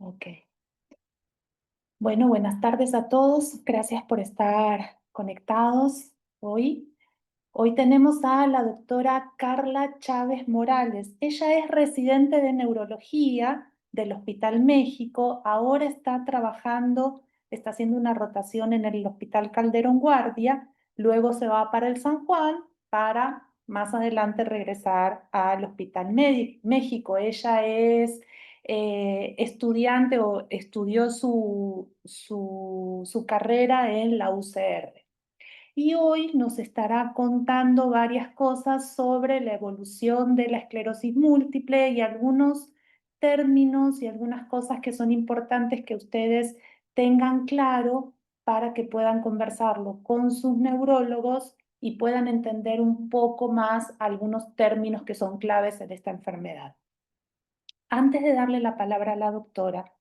Ok. Bueno, buenas tardes a todos. Gracias por estar conectados hoy. Hoy tenemos a la doctora Carla Chávez Morales. Ella es residente de neurología del Hospital México. Ahora está trabajando, está haciendo una rotación en el Hospital Calderón Guardia. Luego se va para el San Juan para más adelante regresar al Hospital México. Ella es estudiante o estudió su carrera en la UCR. Y hoy nos estará contando varias cosas sobre la evolución de la esclerosis múltiple y algunos términos y algunas cosas que son importantes que ustedes tengan claro para que puedan conversarlo con sus neurólogos y puedan entender un poco más algunos términos que son claves en esta enfermedad. Antes de darle la palabra a la doctora,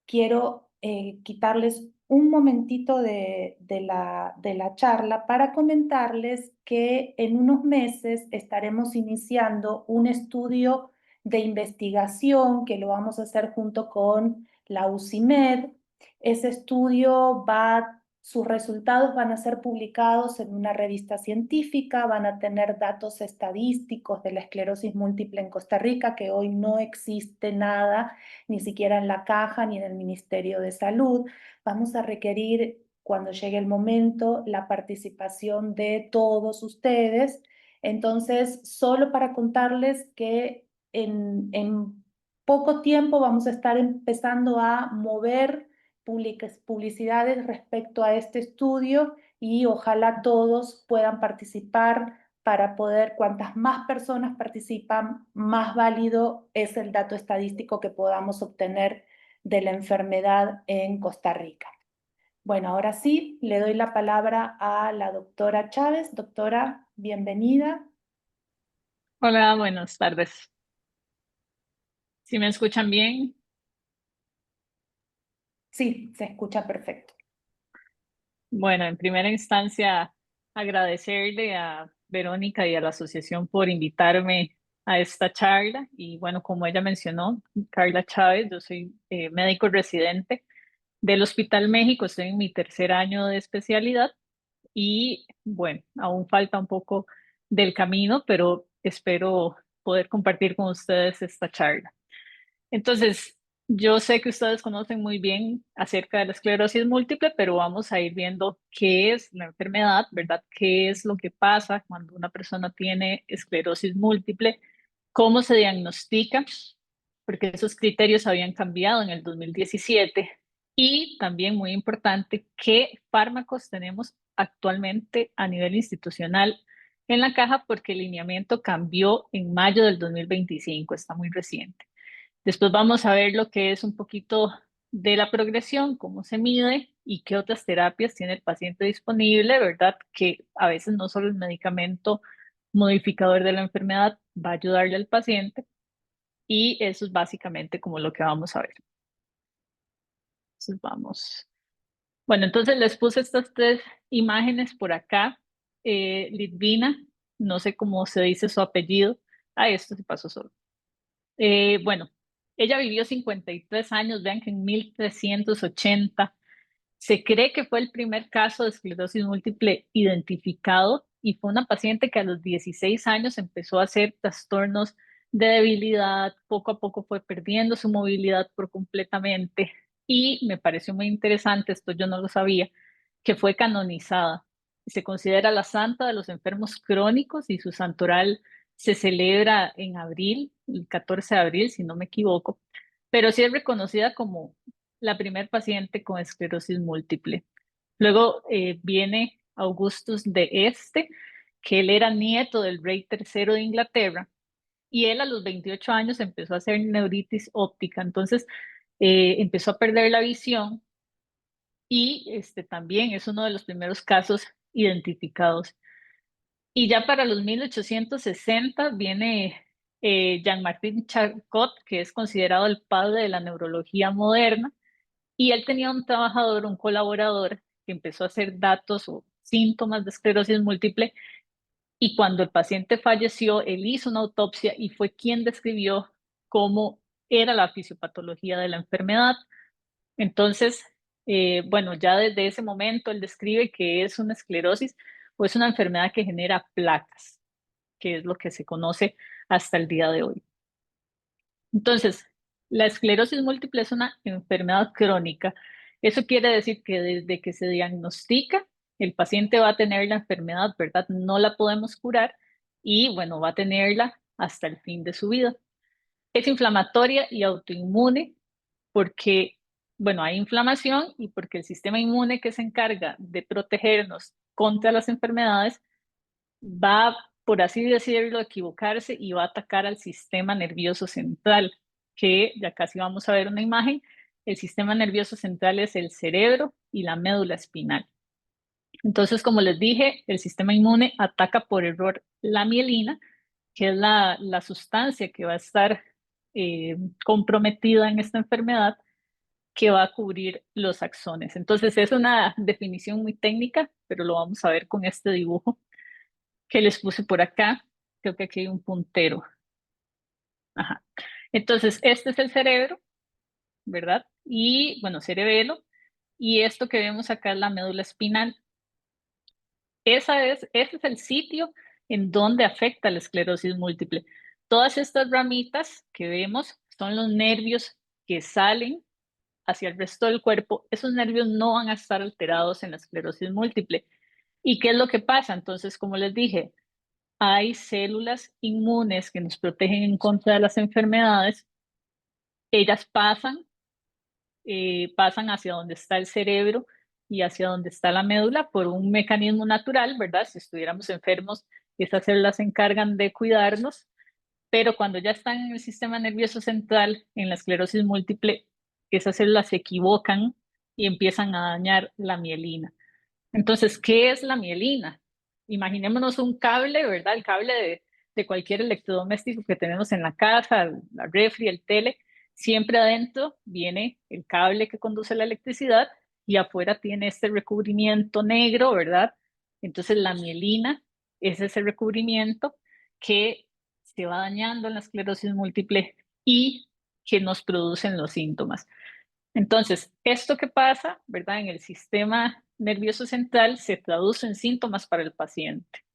quiero quitarles un momentito de la charla para comentarles que en unos meses estaremos iniciando un estudio de investigación que lo vamos a hacer junto con la UCIMED. Ese estudio sus resultados van a ser publicados en una revista científica, van a tener datos estadísticos de la esclerosis múltiple en Costa Rica, que hoy no existe nada ni siquiera en la caja ni en el Ministerio de Salud. Vamos a requerir, cuando llegue el momento, la participación de todos ustedes. Entonces, solo para contarles que en poco tiempo vamos a estar empezando a mover publicidades respecto a este estudio y ojalá todos puedan participar para poder, cuantas más personas participan, más válido es el dato estadístico que podamos obtener de la enfermedad en Costa Rica. Bueno, ahora sí, le doy la palabra a la doctora Chávez. Doctora, bienvenida. Hola, buenas tardes. ¿Si me escuchan bien? Sí, se escucha perfecto. Bueno, en primera instancia, agradecerle a Verónica y a la asociación por invitarme a esta charla. Y bueno, como ella mencionó, Carla Chávez, yo soy médico residente del Hospital México, estoy en mi tercer año de especialidad y bueno, aún falta un poco del camino, pero espero poder compartir con ustedes esta charla. Entonces, yo sé que ustedes conocen muy bien acerca de la esclerosis múltiple, pero vamos a ir viendo qué es la enfermedad, ¿verdad? ¿Qué es lo que pasa cuando una persona tiene esclerosis múltiple? ¿Cómo se diagnostica? Porque esos criterios habían cambiado en el 2017. Y también muy importante, ¿qué fármacos tenemos actualmente a nivel institucional en la caja? Porque el lineamiento cambió en mayo del 2025, está muy reciente. Después vamos a ver lo que es un poquito de la progresión, cómo se mide y qué otras terapias tiene el paciente disponible, ¿verdad? Que a veces no solo el medicamento modificador de la enfermedad va a ayudarle al paciente y eso es básicamente como lo que vamos a ver. Entonces vamos. Bueno, entonces les puse estas tres imágenes por acá. Litvina, no sé cómo se dice su apellido. Ah, esto se pasó solo. Bueno, ella vivió 53 años, vean que en 1380 se cree que fue el primer caso de esclerosis múltiple identificado y fue una paciente que a los 16 años empezó a hacer trastornos de debilidad, poco a poco fue perdiendo su movilidad por completamente y me pareció muy interesante, esto yo no lo sabía, que fue canonizada. Se considera la santa de los enfermos crónicos y su santoral se celebra en abril, el 14 de abril, si no me equivoco, pero sí es reconocida como la primer paciente con esclerosis múltiple. Luego viene Augustus de Este, que él era nieto del rey tercero de Inglaterra, y él a los 28 años empezó a hacer neuritis óptica, entonces empezó a perder la visión y también es uno de los primeros casos identificados. Y ya para los 1860 viene Jean-Martin Charcot, que es considerado el padre de la neurología moderna, y él tenía un trabajador, un colaborador, que empezó a hacer datos o síntomas de esclerosis múltiple y cuando el paciente falleció, él hizo una autopsia y fue quien describió cómo era la fisiopatología de la enfermedad. Entonces, bueno, ya desde ese momento él describe que es una esclerosis o es una enfermedad que genera placas, que es lo que se conoce hasta el día de hoy. Entonces, la esclerosis múltiple es una enfermedad crónica. Eso quiere decir que desde que se diagnostica, el paciente va a tener la enfermedad, ¿verdad? No la podemos curar y, bueno, va a tenerla hasta el fin de su vida. Es inflamatoria y autoinmune porque, bueno, hay inflamación y porque el sistema inmune que se encarga de protegernos contra las enfermedades va, por así decirlo, a equivocarse y va a atacar al sistema nervioso central, que ya casi vamos a ver una imagen. El sistema nervioso central es el cerebro y la médula espinal. Entonces, como les dije, el sistema inmune ataca por error la mielina, que es la sustancia que va a estar comprometida en esta enfermedad, que va a cubrir los axones. Entonces, es una definición muy técnica, pero lo vamos a ver con este dibujo que les puse por acá. Creo que aquí hay un puntero. Ajá. Entonces, este es el cerebro, ¿verdad? Y, bueno, cerebelo. Y esto que vemos acá es la médula espinal. Ese es el sitio en donde afecta la esclerosis múltiple. Todas estas ramitas que vemos son los nervios que salen hacia el resto del cuerpo. Esos nervios no van a estar alterados en la esclerosis múltiple. ¿Y qué es lo que pasa? Entonces, como les dije, hay células inmunes que nos protegen en contra de las enfermedades. Ellas pasan hacia donde está el cerebro y hacia donde está la médula por un mecanismo natural, ¿verdad? Si estuviéramos enfermos, esas células se encargan de cuidarnos, pero cuando ya están en el sistema nervioso central, en la esclerosis múltiple, esas células se equivocan y empiezan a dañar la mielina. Entonces, ¿qué es la mielina? Imaginémonos un cable, ¿verdad? El cable de cualquier electrodoméstico que tenemos en la casa, la refri, el tele. Siempre adentro viene el cable que conduce la electricidad y afuera tiene este recubrimiento negro, ¿verdad? Entonces, la mielina es ese recubrimiento que se va dañando en la esclerosis múltiple y que nos producen los síntomas. Entonces, esto que pasa, ¿verdad? En el sistema nervioso central se traduce en síntomas para el paciente.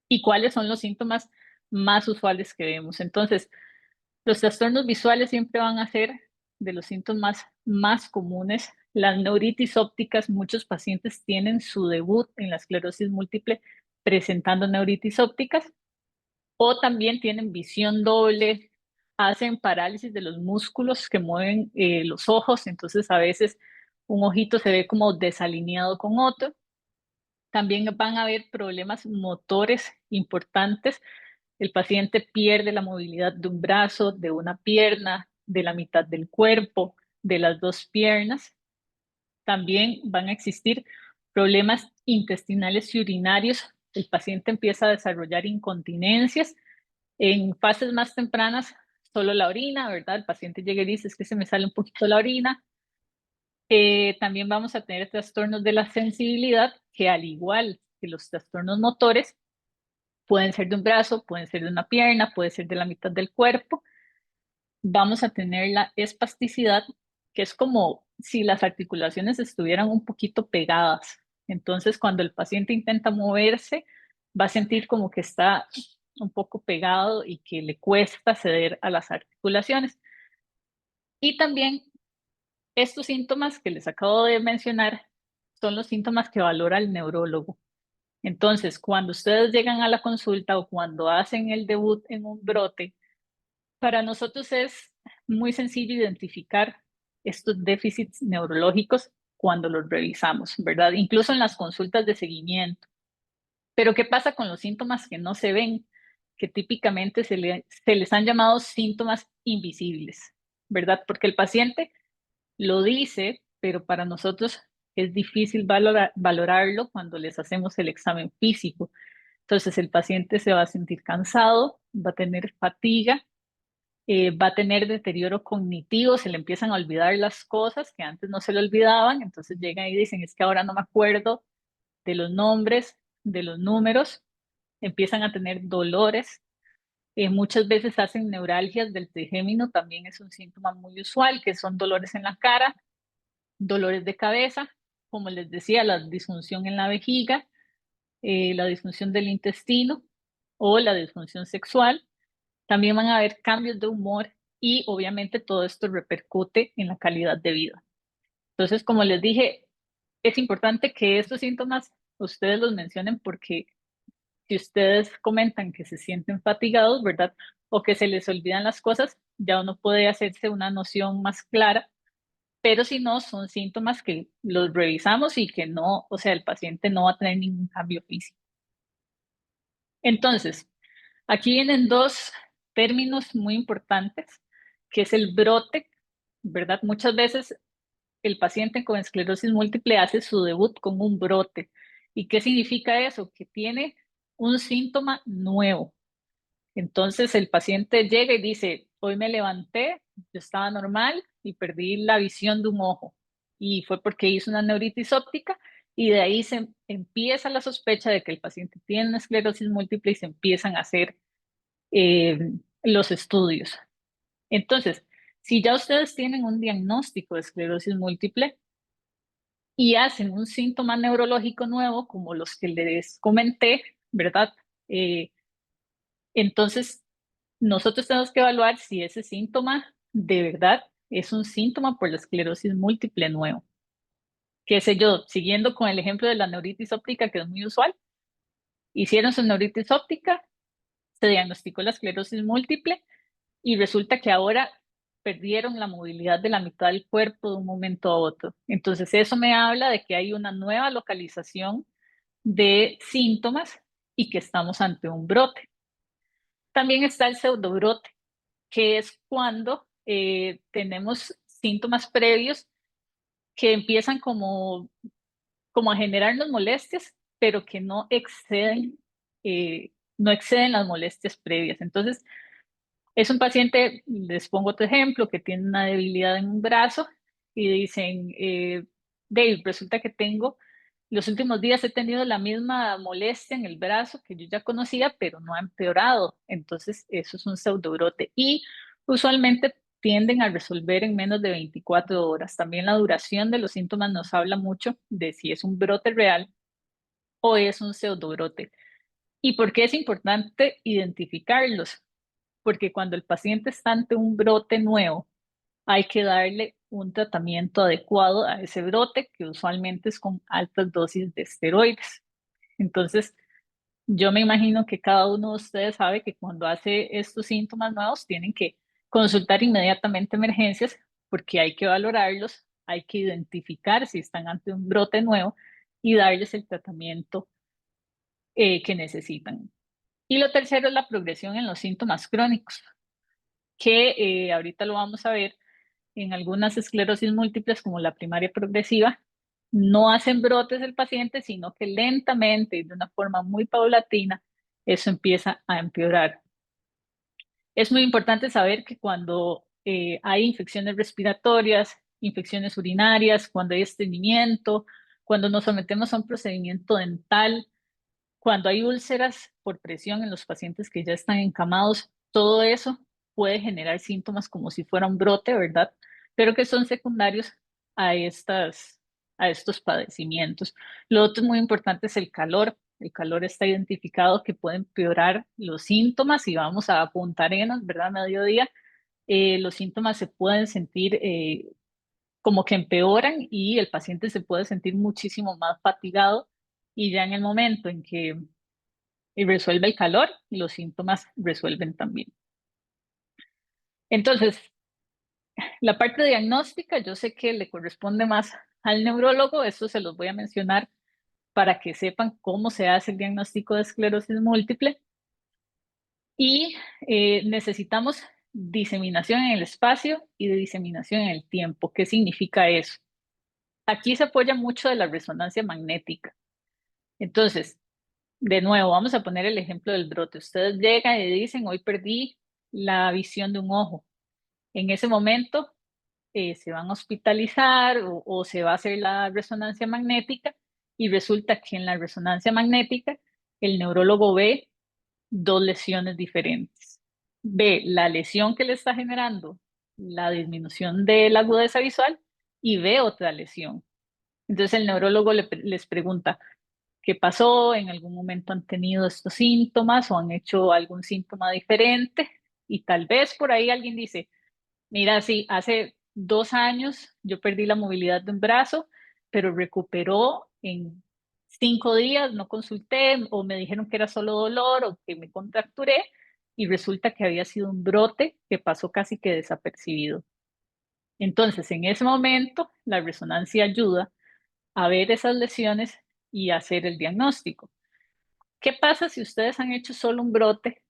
¿Y cuáles son los síntomas más usuales que vemos? Entonces, los trastornos visuales siempre van a ser de los síntomas más comunes. Las neuritis ópticas, muchos pacientes tienen su debut en la esclerosis múltiple presentando neuritis ópticas o también tienen visión doble, hacen parálisis de los músculos que mueven los ojos, entonces a veces un ojito se ve como desalineado con otro. También van a haber problemas motores importantes. El paciente pierde la movilidad de un brazo, de una pierna, de la mitad del cuerpo, de las dos piernas. También van a existir problemas intestinales y urinarios. El paciente empieza a desarrollar incontinencias en fases más tempranas, solo la orina, ¿verdad? El paciente llega y dice, es que se me sale un poquito la orina. También vamos a tener trastornos de la sensibilidad, que al igual que los trastornos motores, pueden ser de un brazo, pueden ser de una pierna, puede ser de la mitad del cuerpo. Vamos a tener la espasticidad, que es como si las articulaciones estuvieran un poquito pegadas. Entonces, cuando el paciente intenta moverse, va a sentir como que está un poco pegado y que le cuesta ceder a las articulaciones. Y también estos síntomas que les acabo de mencionar son los síntomas que valora el neurólogo. Entonces, cuando ustedes llegan a la consulta o cuando hacen el debut en un brote, para nosotros es muy sencillo identificar estos déficits neurológicos cuando los revisamos, ¿verdad? Incluso en las consultas de seguimiento. Pero ¿qué pasa con los síntomas que no se ven? Que típicamente se les han llamado síntomas invisibles, ¿verdad? Porque el paciente lo dice, pero para nosotros es difícil valorarlo cuando les hacemos el examen físico. Entonces el paciente se va a sentir cansado, va a tener fatiga, va a tener deterioro cognitivo, se le empiezan a olvidar las cosas que antes no se le olvidaban, entonces llegan y dicen, es que ahora no me acuerdo de los nombres, de los números, empiezan a tener dolores, Muchas veces hacen neuralgias del trigémino, también es un síntoma muy usual, que son dolores en la cara, dolores de cabeza, como les decía, la disfunción en la vejiga, la disfunción del intestino o la disfunción sexual. También van a haber cambios de humor y obviamente todo esto repercute en la calidad de vida. Entonces, como les dije, es importante que estos síntomas ustedes los mencionen porque si ustedes comentan que se sienten fatigados, ¿verdad? O que se les olvidan las cosas, ya uno puede hacerse una noción más clara, pero si no, son síntomas que los revisamos y que no, o sea, el paciente no va a tener ningún cambio físico. Entonces, aquí vienen dos términos muy importantes, que es el brote, ¿verdad? Muchas veces el paciente con esclerosis múltiple hace su debut con un brote. ¿Y qué significa eso? Que tiene un síntoma nuevo. Entonces el paciente llega y dice, hoy me levanté, yo estaba normal y perdí la visión de un ojo. Y fue porque hizo una neuritis óptica y de ahí se empieza la sospecha de que el paciente tiene una esclerosis múltiple y se empiezan a hacer eh, los estudios. Entonces, si ya ustedes tienen un diagnóstico de esclerosis múltiple y hacen un síntoma neurológico nuevo, como los que les comenté, ¿verdad? Eh, entonces, nosotros tenemos que evaluar si ese síntoma de verdad es un síntoma por la esclerosis múltiple nuevo. Qué sé yo, siguiendo con el ejemplo de la neuritis óptica, que es muy usual, hicieron su neuritis óptica, se diagnosticó la esclerosis múltiple y resulta que ahora perdieron la movilidad de la mitad del cuerpo de un momento a otro. Entonces, eso me habla de que hay una nueva localización de síntomas y que estamos ante un brote. También está el pseudobrote, que es cuando tenemos síntomas previos que empiezan como a generarnos molestias, pero que no exceden las molestias previas. Entonces, es un paciente, les pongo otro ejemplo, que tiene una debilidad en un brazo y dicen, Dave, resulta que los últimos días he tenido la misma molestia en el brazo que yo ya conocía, pero no ha empeorado. Entonces, eso es un pseudobrote. Y usualmente tienden a resolver en menos de 24 horas. También la duración de los síntomas nos habla mucho de si es un brote real o es un pseudobrote. ¿Y por qué es importante identificarlos? Porque cuando el paciente está ante un brote nuevo, hay que darle un tratamiento adecuado a ese brote, que usualmente es con altas dosis de esteroides. Entonces, yo me imagino que cada uno de ustedes sabe que cuando hace estos síntomas nuevos, tienen que consultar inmediatamente emergencias porque hay que valorarlos, hay que identificar si están ante un brote nuevo y darles el tratamiento que necesitan. Y lo tercero es la progresión en los síntomas crónicos, que ahorita lo vamos a ver en algunas esclerosis múltiples como la primaria progresiva, no hacen brotes el paciente, sino que lentamente y de una forma muy paulatina, eso empieza a empeorar. Es muy importante saber que cuando hay infecciones respiratorias, infecciones urinarias, cuando hay estreñimiento, cuando nos sometemos a un procedimiento dental, cuando hay úlceras por presión en los pacientes que ya están encamados, todo eso puede generar síntomas como si fuera un brote, ¿verdad? Pero que son secundarios a a estos padecimientos. Lo otro muy importante es el calor. El calor está identificado que puede empeorar los síntomas y vamos a Punta Arenas, ¿verdad? A mediodía, los síntomas se pueden sentir como que empeoran y el paciente se puede sentir muchísimo más fatigado y ya en el momento en que resuelve el calor, los síntomas resuelven también. Entonces, la parte diagnóstica, yo sé que le corresponde más al neurólogo, eso se los voy a mencionar para que sepan cómo se hace el diagnóstico de esclerosis múltiple. Y necesitamos diseminación en el espacio y de diseminación en el tiempo. ¿Qué significa eso? Aquí se apoya mucho de la resonancia magnética. Entonces, de nuevo, vamos a poner el ejemplo del brote. Ustedes llegan y dicen, hoy perdí la visión de un ojo. En ese momento se van a hospitalizar o se va a hacer la resonancia magnética y resulta que en la resonancia magnética el neurólogo ve dos lesiones diferentes. ve la lesión que le está generando la disminución de la agudeza visual y ve otra lesión. Entonces el neurólogo les pregunta, ¿qué pasó? ¿En algún momento han tenido estos síntomas o han hecho algún síntoma diferente? Y tal vez por ahí alguien dice, mira, sí, hace 2 años yo perdí la movilidad de un brazo, pero recuperó en 5 días, no consulté o me dijeron que era solo dolor o que me contracturé y resulta que había sido un brote que pasó casi que desapercibido. Entonces, en ese momento, la resonancia ayuda a ver esas lesiones y hacer el diagnóstico. ¿Qué pasa si ustedes han hecho solo un brote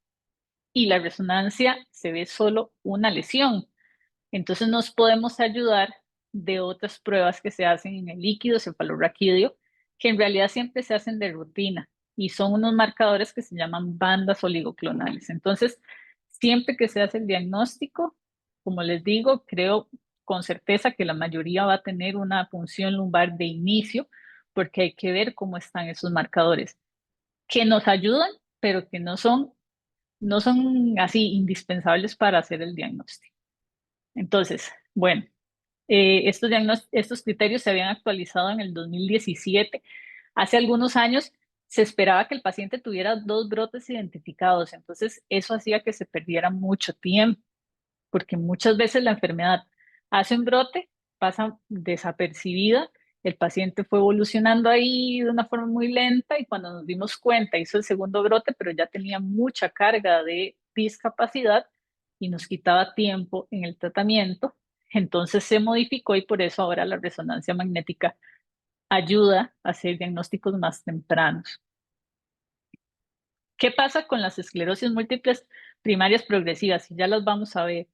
y la resonancia se ve solo una lesión? Entonces nos podemos ayudar de otras pruebas que se hacen en el líquido cefalorraquídeo, que en realidad siempre se hacen de rutina y son unos marcadores que se llaman bandas oligoclonales. Entonces, siempre que se hace el diagnóstico, como les digo, creo con certeza que la mayoría va a tener una punción lumbar de inicio, porque hay que ver cómo están esos marcadores, que nos ayudan, pero que no son así indispensables para hacer el diagnóstico. Entonces, bueno, estos criterios se habían actualizado en el 2017. Hace algunos años se esperaba que el paciente tuviera 2 brotes identificados, entonces eso hacía que se perdiera mucho tiempo, porque muchas veces la enfermedad hace un brote, pasa desapercibida, el paciente fue evolucionando ahí de una forma muy lenta y cuando nos dimos cuenta hizo el segundo brote, pero ya tenía mucha carga de discapacidad y nos quitaba tiempo en el tratamiento. Entonces se modificó y por eso ahora la resonancia magnética ayuda a hacer diagnósticos más tempranos. ¿Qué pasa con las esclerosis múltiples primarias progresivas? Y ya las vamos a ver.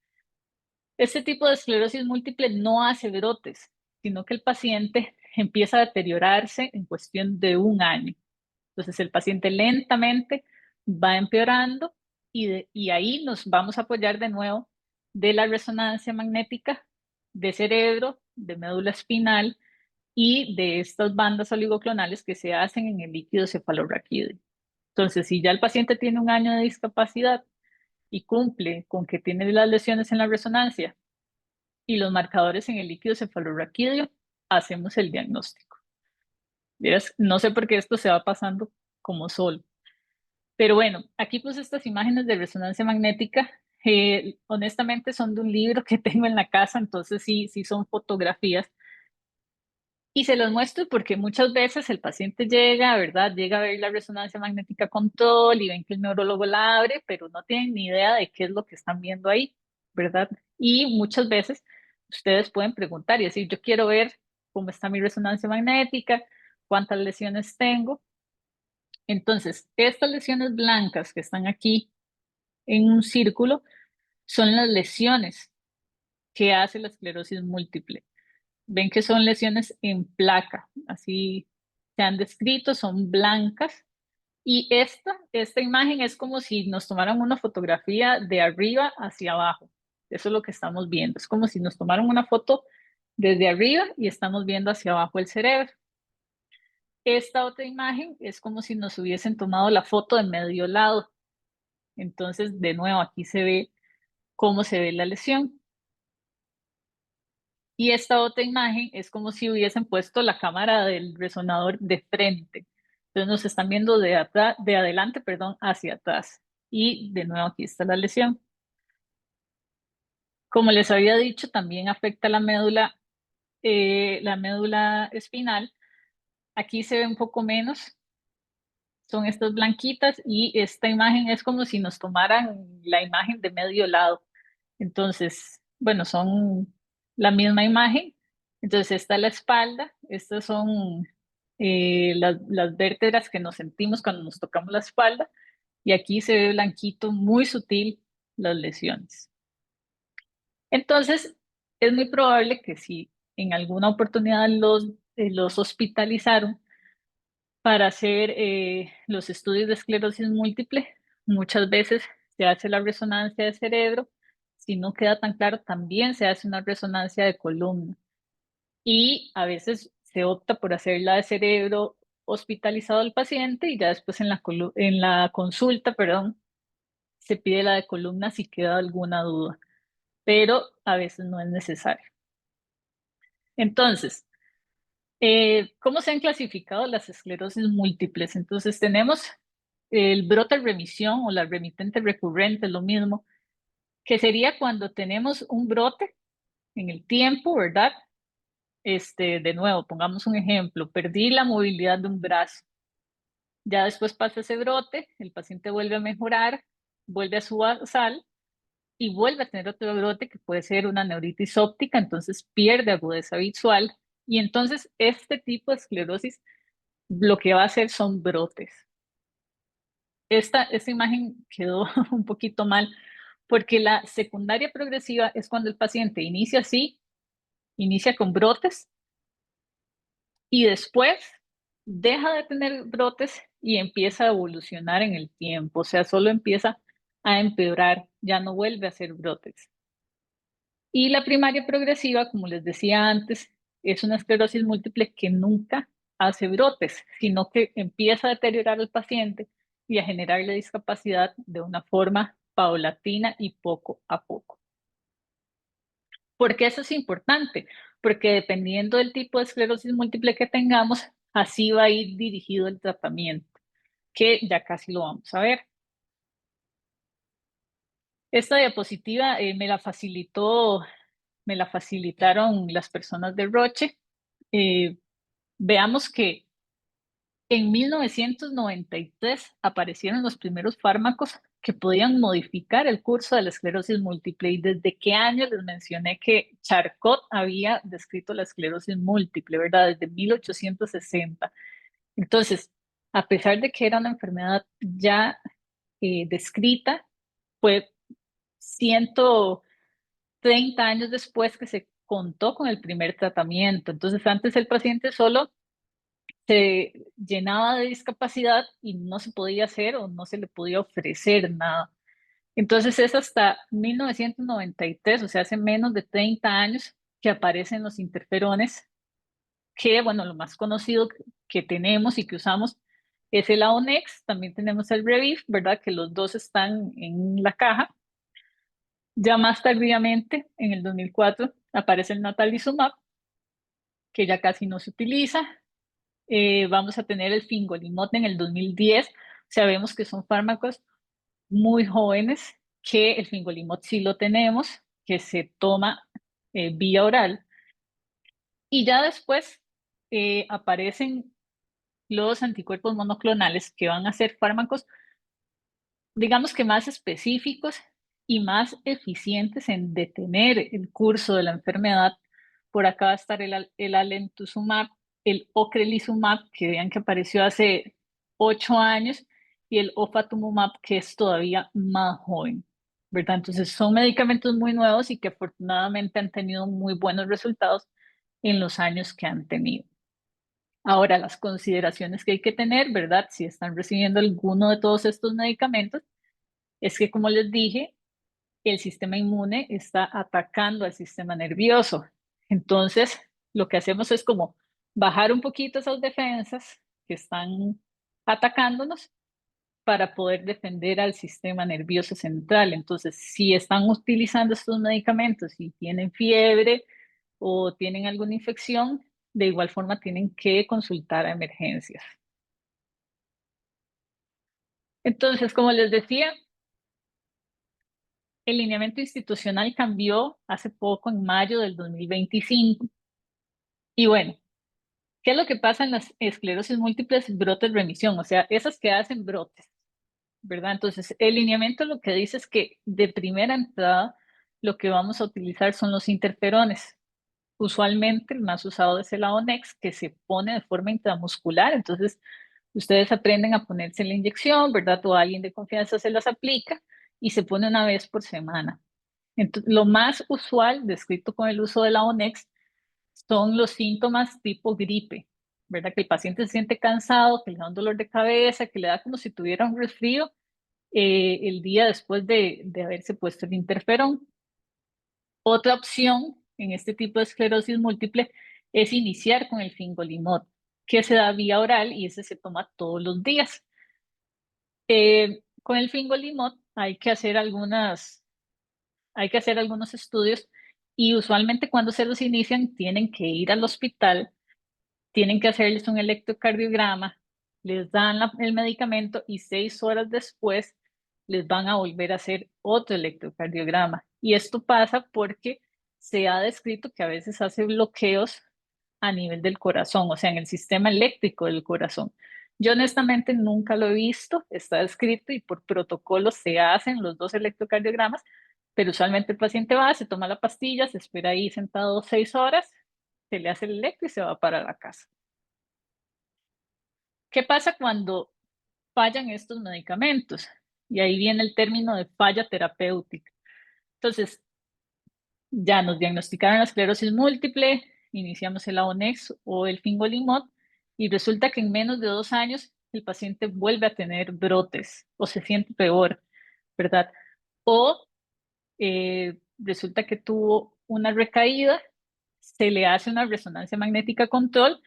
Este tipo de esclerosis múltiple no hace brotes, sino que el paciente empieza a deteriorarse en cuestión de un año. Entonces el paciente lentamente va empeorando y ahí nos vamos a apoyar de nuevo de la resonancia magnética de cerebro, de médula espinal y de estas bandas oligoclonales que se hacen en el líquido cefalorraquídeo. Entonces, si ya el paciente tiene un año de discapacidad y cumple con que tiene las lesiones en la resonancia y los marcadores en el líquido cefalorraquídeo, hacemos el diagnóstico. No sé por qué esto se va pasando como solo. Pero bueno, aquí puse estas imágenes de resonancia magnética. Honestamente son de un libro que tengo en la casa, entonces sí son fotografías. Y se los muestro porque muchas veces el paciente llega, ¿verdad? Llega a ver la resonancia magnética control y ven que el neurólogo la abre, pero no tienen ni idea de qué es lo que están viendo ahí, ¿verdad? Y muchas veces ustedes pueden preguntar y decir, yo quiero ver cómo está mi resonancia magnética, cuántas lesiones tengo. Entonces, estas lesiones blancas que están aquí en un círculo son las lesiones que hace la esclerosis múltiple. Ven que son lesiones en placa, así se han descrito, son blancas. Y esta imagen es como si nos tomaran una fotografía de arriba hacia abajo. Eso es lo que estamos viendo. Es como si nos tomaran una foto desde arriba y estamos viendo hacia abajo el cerebro. Esta otra imagen es como si nos hubiesen tomado la foto de medio lado. Entonces, de nuevo, aquí se ve cómo se ve la lesión. Y esta otra imagen es como si hubiesen puesto la cámara del resonador de frente. Entonces nos están viendo de atrás, de adelante, perdón, hacia atrás. Y de nuevo aquí está la lesión. Como les había dicho, también afecta la médula espinal. Aquí se ve un poco menos, son estas blanquitas y esta imagen es como si nos tomaran la imagen de medio lado. Entonces, bueno, son la misma imagen. Entonces, esta es la espalda, estas son las vértebras que nos sentimos cuando nos tocamos la espalda y aquí se ve blanquito, muy sutil las lesiones. Entonces, es muy probable que si en alguna oportunidad los hospitalizaron para hacer los estudios de esclerosis múltiple, muchas veces se hace la resonancia de cerebro. Si no queda tan claro, también se hace una resonancia de columna. Y a veces se opta por hacer la de cerebro hospitalizado al paciente y ya después en la consulta, perdón, se pide la de columna si queda alguna duda, pero a veces no es necesario. Entonces, ¿cómo se han clasificado las esclerosis múltiples? Entonces tenemos el brote remisión o la remitente recurrente, lo mismo, que sería cuando tenemos un brote en el tiempo, ¿verdad? De nuevo, pongamos un ejemplo, perdí la movilidad de un brazo. Ya después pasa ese brote, el paciente vuelve a mejorar, vuelve a su basal y vuelve a tener otro brote que puede ser una neuritis óptica, entonces pierde agudeza visual. Y entonces este tipo de esclerosis lo que va a hacer son brotes. Esta imagen quedó un poquito mal porque la secundaria progresiva es cuando el paciente inicia así, inicia con brotes y después deja de tener brotes y empieza a evolucionar en el tiempo, o sea, solo empieza a empeorar, ya no vuelve a hacer brotes. Y la primaria progresiva, como les decía antes, es una esclerosis múltiple que nunca hace brotes, sino que empieza a deteriorar al paciente y a generarle discapacidad de una forma paulatina y poco a poco. ¿Por qué eso es importante? Porque dependiendo del tipo de esclerosis múltiple que tengamos, así va a ir dirigido el tratamiento, que ya casi lo vamos a ver. Esta diapositiva me la facilitaron las personas de Roche. Veamos que en 1993 aparecieron los primeros fármacos que podían modificar el curso de la esclerosis múltiple. ¿Y desde qué año les mencioné que Charcot había descrito la esclerosis múltiple, verdad? Desde 1860. Entonces, a pesar de que era una enfermedad ya descrita, fue 130 años después que se contó con el primer tratamiento. Entonces, antes el paciente solo se llenaba de discapacidad y no se podía hacer o no se le podía ofrecer nada. Entonces es hasta 1993, o sea, hace menos de 30 años que aparecen los interferones, que bueno, lo más conocido que tenemos y que usamos es el Aonex, también tenemos el Revif, ¿verdad? Que los dos están en la caja. Ya más tardíamente, en el 2004, aparece el Natalizumab, que ya casi no se utiliza. Vamos a tener el Fingolimod en el 2010. Sabemos que son fármacos muy jóvenes, que el Fingolimod sí lo tenemos, que se toma vía oral. Y ya después aparecen los anticuerpos monoclonales, que van a ser fármacos, digamos que más específicos y más eficientes en detener el curso de la enfermedad. Por acá va a estar el alemtuzumab, el ocrelizumab, que vean que apareció hace 8 años, y el ofatumumab, que es todavía más joven, ¿verdad? Entonces son medicamentos muy nuevos y que afortunadamente han tenido muy buenos resultados en los años que han tenido. Ahora, las consideraciones que hay que tener, ¿verdad? Si están recibiendo alguno de todos estos medicamentos, es que, como les dije, el sistema inmune está atacando al sistema nervioso. Entonces, lo que hacemos es como bajar un poquito esas defensas que están atacándonos para poder defender al sistema nervioso central. Entonces, si están utilizando estos medicamentos y tienen fiebre o tienen alguna infección, de igual forma tienen que consultar a emergencias. Entonces, como les decía, el lineamiento institucional cambió hace poco, en mayo del 2025. Y bueno, ¿qué es lo que pasa en las esclerosis múltiples? Brotes remisión, o sea, esas que hacen brotes, ¿verdad? Entonces, el lineamiento lo que dice es que de primera entrada lo que vamos a utilizar son los interferones. Usualmente el más usado es el Aonex, que se pone de forma intramuscular. Entonces, ustedes aprenden a ponerse la inyección, ¿verdad? O alguien de confianza se las aplica y se pone una vez por semana. Entonces, lo más usual descrito con el uso de la Onex son los síntomas tipo gripe, ¿verdad? Que el paciente se siente cansado, que le da un dolor de cabeza, que le da como si tuviera un resfrío el día después de haberse puesto el interferón. Otra opción en este tipo de esclerosis múltiple es iniciar con el fingolimod, que se da vía oral y ese se toma todos los días. Con el fingolimod hay que hacer algunos estudios y usualmente cuando se los inician tienen que ir al hospital, tienen que hacerles un electrocardiograma, les dan el medicamento y 6 horas después les van a volver a hacer otro electrocardiograma. Y esto pasa porque se ha descrito que a veces hace bloqueos a nivel del corazón, o sea, en el sistema eléctrico del corazón. Yo honestamente nunca lo he visto, está descrito y por protocolo se hacen los dos electrocardiogramas, pero usualmente el paciente va, se toma la pastilla, se espera ahí sentado 6 horas, se le hace el electro y se va para la casa. ¿Qué pasa cuando fallan estos medicamentos? Y ahí viene el término de falla terapéutica. Entonces, ya nos diagnosticaron la esclerosis múltiple, iniciamos el Aonex o el Fingolimod y resulta que en menos de 2 años el paciente vuelve a tener brotes o se siente peor, ¿verdad? O resulta que tuvo una recaída, se le hace una resonancia magnética control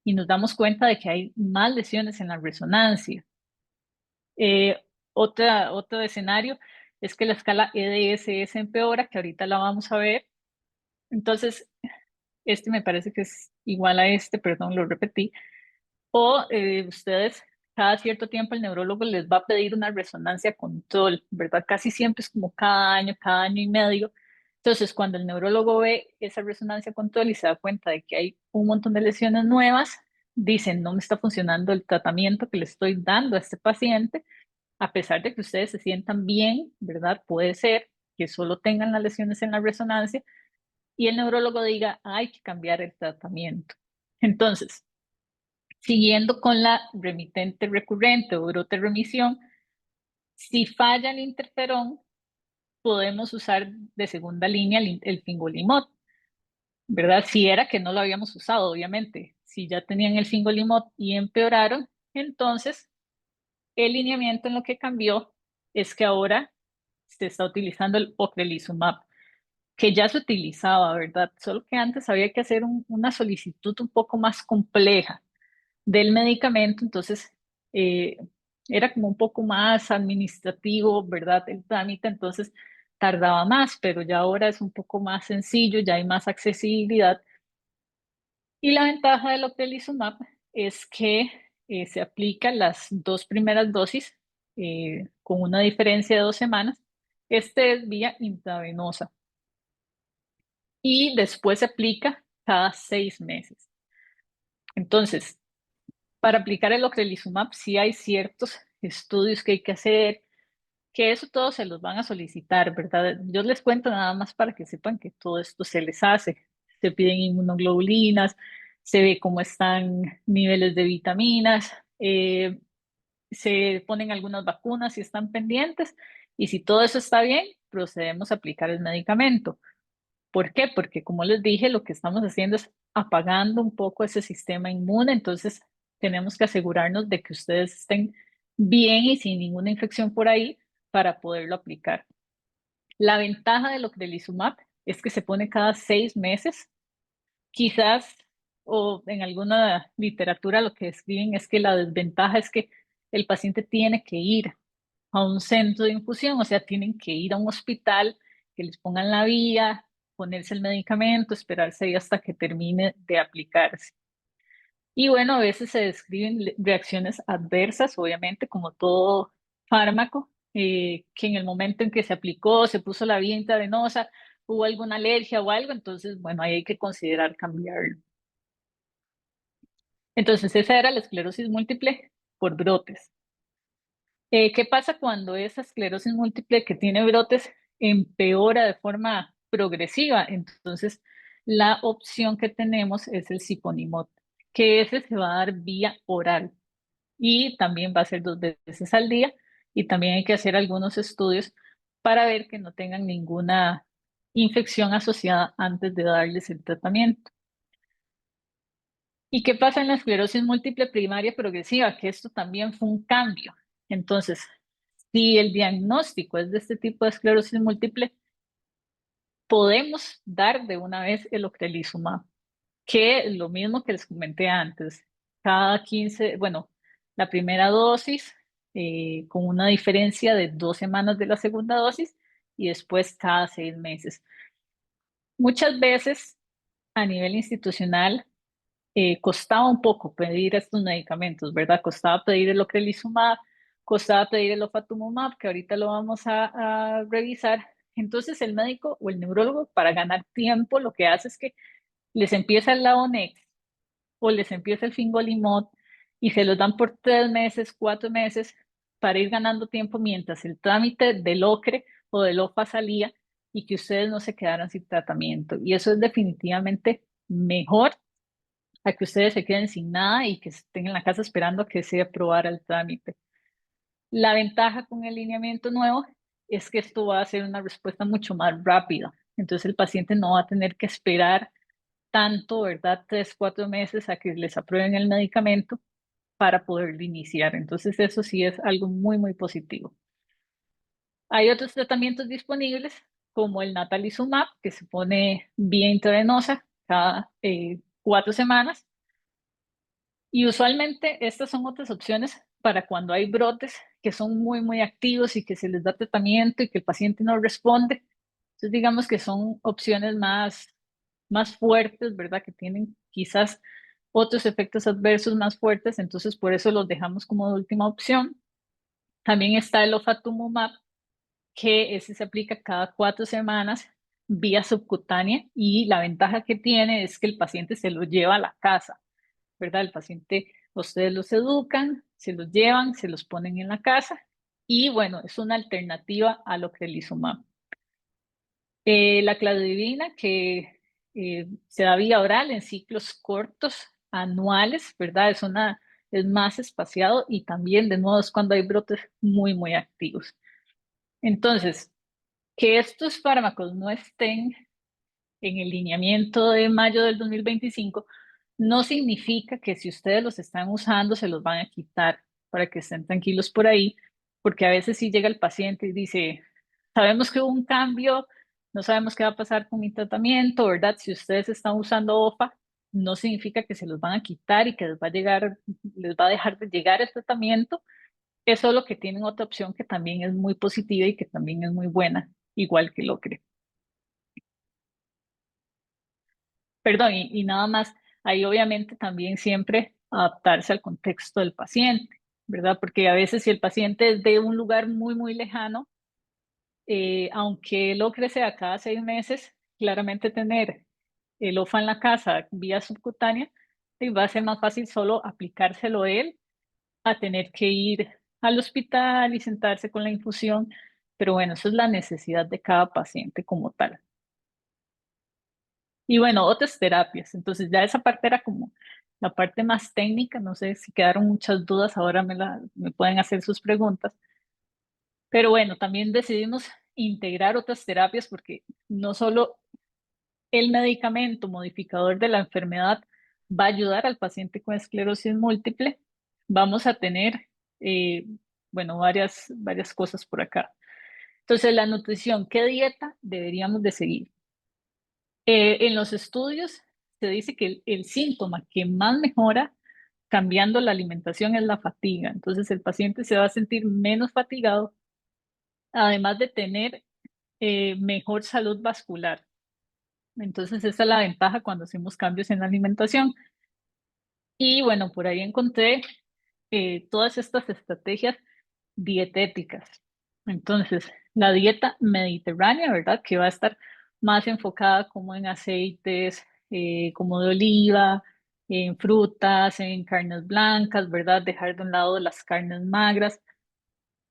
y nos damos cuenta de que hay más lesiones en la resonancia. Eh, otro escenario es que la escala EDSS empeora, que ahorita la vamos a ver. Entonces, este me parece que es igual a este, perdón, lo repetí. O ustedes, cada cierto tiempo el neurólogo les va a pedir una resonancia control, ¿verdad? Casi siempre es como cada año y medio. Entonces, cuando el neurólogo ve esa resonancia control y se da cuenta de que hay un montón de lesiones nuevas, dicen, no me está funcionando el tratamiento que le estoy dando a este paciente, a pesar de que ustedes se sientan bien, ¿verdad? Puede ser que solo tengan las lesiones en la resonancia y el neurólogo diga, hay que cambiar el tratamiento. Entonces, siguiendo con la remitente recurrente o brote remisión, si falla el interferón, podemos usar de segunda línea el fingolimod, ¿verdad? Si era que no lo habíamos usado, obviamente. Si ya tenían el fingolimod y empeoraron, entonces el lineamiento en lo que cambió es que ahora se está utilizando el ocrelizumab, que ya se utilizaba, ¿verdad? Solo que antes había que hacer una solicitud un poco más compleja del medicamento, entonces eh, era como un poco más administrativo, ¿verdad? El trámite, entonces tardaba más, pero ya ahora es un poco más sencillo, ya hay más accesibilidad. Y la ventaja del ocrelizumab es que se aplica las 2 primeras dosis con una diferencia de 2 semanas. Este es vía intravenosa y después se aplica cada 6 meses. Entonces, para aplicar el ocrelizumab sí hay ciertos estudios que hay que hacer, que eso todo se los van a solicitar, ¿verdad? Yo les cuento nada más para que sepan que todo esto se les hace. Se piden inmunoglobulinas, se ve cómo están niveles de vitaminas, se ponen algunas vacunas si están pendientes y si todo eso está bien, procedemos a aplicar el medicamento. ¿Por qué? Porque como les dije, lo que estamos haciendo es apagando un poco ese sistema inmune, entonces tenemos que asegurarnos de que ustedes estén bien y sin ninguna infección por ahí para poderlo aplicar. La ventaja del ocrelizumab es que se pone cada 6 meses. Quizás, o en alguna literatura lo que escriben es que la desventaja es que el paciente tiene que ir a un centro de infusión, o sea, tienen que ir a un hospital, que les pongan la vía, ponerse el medicamento, esperarse ahí hasta que termine de aplicarse. Y bueno, a veces se describen reacciones adversas, obviamente, como todo fármaco, que en el momento en que se aplicó, se puso la vía intravenosa, hubo alguna alergia o algo, entonces, bueno, ahí hay que considerar cambiarlo. Entonces, esa era la esclerosis múltiple por brotes. ¿Qué pasa cuando esa esclerosis múltiple que tiene brotes empeora de forma progresiva? Entonces, la opción que tenemos es el Siponimod, que ese se va a dar vía oral y también va a ser 2 veces al día y también hay que hacer algunos estudios para ver que no tengan ninguna infección asociada antes de darles el tratamiento. ¿Y qué pasa en la esclerosis múltiple primaria progresiva? Que esto también fue un cambio. Entonces, si el diagnóstico es de este tipo de esclerosis múltiple, podemos dar de una vez el ocrelizumab, que es lo mismo que les comenté antes. Cada 15, bueno, la primera dosis con una diferencia de 2 semanas de la segunda dosis y después cada 6 meses. Muchas veces a nivel institucional costaba un poco pedir estos medicamentos, ¿verdad? Costaba pedir el ocrelizumab, costaba pedir el ofatumumab, que ahorita lo vamos a revisar. Entonces el médico o el neurólogo, para ganar tiempo, lo que hace es que les empieza el Laonex o les empieza el Fingolimod y se los dan por 3 meses, 4 meses, para ir ganando tiempo mientras el trámite del OCRE o del OFA salía y que ustedes no se quedaran sin tratamiento. Y eso es definitivamente mejor a que ustedes se queden sin nada y que estén en la casa esperando a que se aprobara el trámite. La ventaja con el lineamiento nuevo es que esto va a ser una respuesta mucho más rápida. Entonces el paciente no va a tener que esperar tanto, ¿verdad? 3, 4 meses a que les aprueben el medicamento para poderlo iniciar. Entonces eso sí es algo muy, muy positivo. Hay otros tratamientos disponibles como el natalizumab, que se pone vía intravenosa cada 4 semanas. Y usualmente estas son otras opciones para cuando hay brotes que son muy, muy activos y que se les da tratamiento y que el paciente no responde. Entonces, digamos que son opciones más fuertes, ¿verdad? Que tienen quizás otros efectos adversos más fuertes, entonces por eso los dejamos como de última opción. También está el ofatumumab, que ese se aplica cada 4 semanas vía subcutánea y la ventaja que tiene es que el paciente se lo lleva a la casa, ¿verdad? El paciente, ustedes los educan, se los llevan, se los ponen en la casa y bueno, es una alternativa a lo que ocrelizumab. La cladribina, que se da vía oral en ciclos cortos, anuales, ¿verdad? Es más espaciado y también, de nuevo, es cuando hay brotes muy, muy activos. Entonces, que estos fármacos no estén en el lineamiento de mayo del 2025 no significa que si ustedes los están usando se los van a quitar para que estén tranquilos por ahí, porque a veces sí llega el paciente y dice, sabemos que hubo un cambio, no sabemos qué va a pasar con mi tratamiento, ¿verdad? Si ustedes están usando OFA, no significa que se los van a quitar y que les va a dejar de llegar el tratamiento. Es solo que tienen otra opción que también es muy positiva y que también es muy buena, igual que el OCRE. Perdón, y nada más, ahí obviamente también siempre adaptarse al contexto del paciente, ¿verdad? Porque a veces si el paciente es de un lugar muy, muy lejano, aunque lo crece a cada 6 meses, claramente tener el OFA en la casa vía subcutánea, va a ser más fácil solo aplicárselo él a tener que ir al hospital y sentarse con la infusión. Pero bueno, eso es la necesidad de cada paciente como tal. Y bueno, otras terapias. Entonces ya esa parte era como la parte más técnica. No sé si quedaron muchas dudas, ahora me pueden hacer sus preguntas. Pero bueno, también decidimos integrar otras terapias porque no solo el medicamento modificador de la enfermedad va a ayudar al paciente con esclerosis múltiple, vamos a tener, eh, bueno, varias cosas por acá. Entonces, la nutrición, ¿qué dieta deberíamos de seguir? En los estudios se dice que el síntoma que más mejora cambiando la alimentación es la fatiga. Entonces el paciente se va a sentir menos fatigado, además de tener mejor salud vascular. Entonces esa es la ventaja cuando hacemos cambios en la alimentación. Y bueno, por ahí encontré todas estas estrategias dietéticas. Entonces, la dieta mediterránea, ¿verdad? Que va a estar más enfocada como en aceites, como de oliva, en frutas, en carnes blancas, ¿verdad? Dejar de un lado las carnes magras.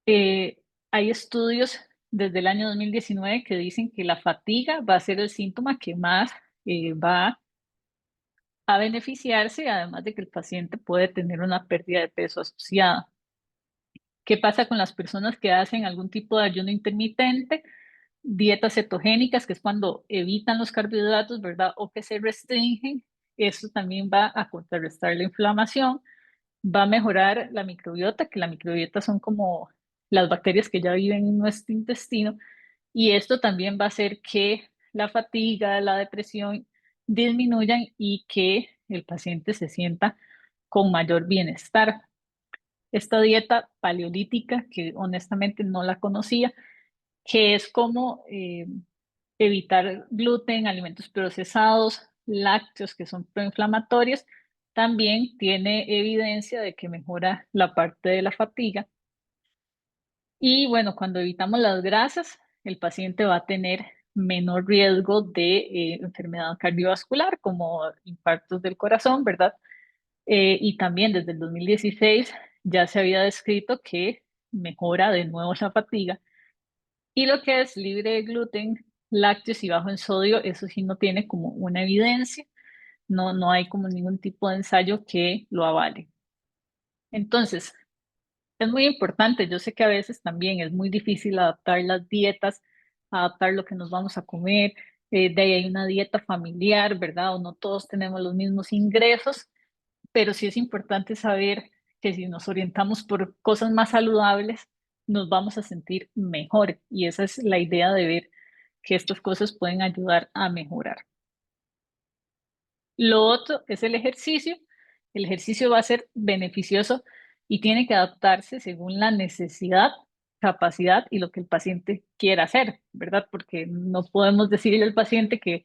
Hay estudios desde el año 2019 que dicen que la fatiga va a ser el síntoma que más va a beneficiarse, además de que el paciente puede tener una pérdida de peso asociada. ¿Qué pasa con las personas que hacen algún tipo de ayuno intermitente? Dietas cetogénicas, que es cuando evitan los carbohidratos, ¿verdad? O que se restringen. Eso también va a contrarrestar la inflamación, va a mejorar la microbiota, que la microbiota son como las bacterias que ya viven en nuestro intestino. Y esto también va a hacer que la fatiga, la depresión disminuyan y que el paciente se sienta con mayor bienestar. esta dieta paleolítica, que honestamente no la conocía, que es como evitar gluten, alimentos procesados, lácteos que son proinflamatorios. También tiene evidencia de que mejora la parte de la fatiga. Y bueno, cuando evitamos las grasas, el paciente va a tener menor riesgo de enfermedad cardiovascular, como infartos del corazón, ¿verdad? Y también desde el 2016 ya se había descrito que mejora de nuevo la fatiga. Y lo que es libre de gluten, lácteos y bajo en sodio, eso sí no tiene como una evidencia, no hay como ningún tipo de ensayo que lo avale. Entonces, es muy importante, yo sé que a veces también es muy difícil adaptar las dietas, adaptar lo que nos vamos a comer, de ahí hay una dieta familiar, ¿verdad? O no todos tenemos los mismos ingresos, pero sí es importante saber que si nos orientamos por cosas más saludables, nos vamos a sentir mejor. Y esa es la idea de ver que estas cosas pueden ayudar a mejorar. Lo otro es el ejercicio. El ejercicio va a ser beneficioso y tiene que adaptarse según la necesidad, capacidad y lo que el paciente quiera hacer, ¿verdad? Porque no podemos decirle al paciente que,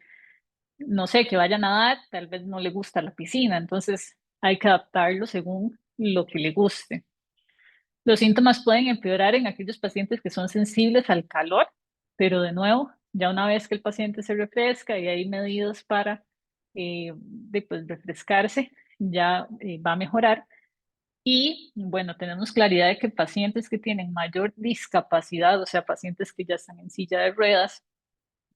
no sé, que vaya a nadar, tal vez no le gusta la piscina, entonces hay que adaptarlo según lo que le guste. Los síntomas pueden empeorar en aquellos pacientes que son sensibles al calor, pero de nuevo, ya una vez que el paciente se refresca y hay medidas para pues, refrescarse, ya va a mejorar. Y bueno, tenemos claridad de que pacientes que tienen mayor discapacidad, o sea, pacientes que ya están en silla de ruedas,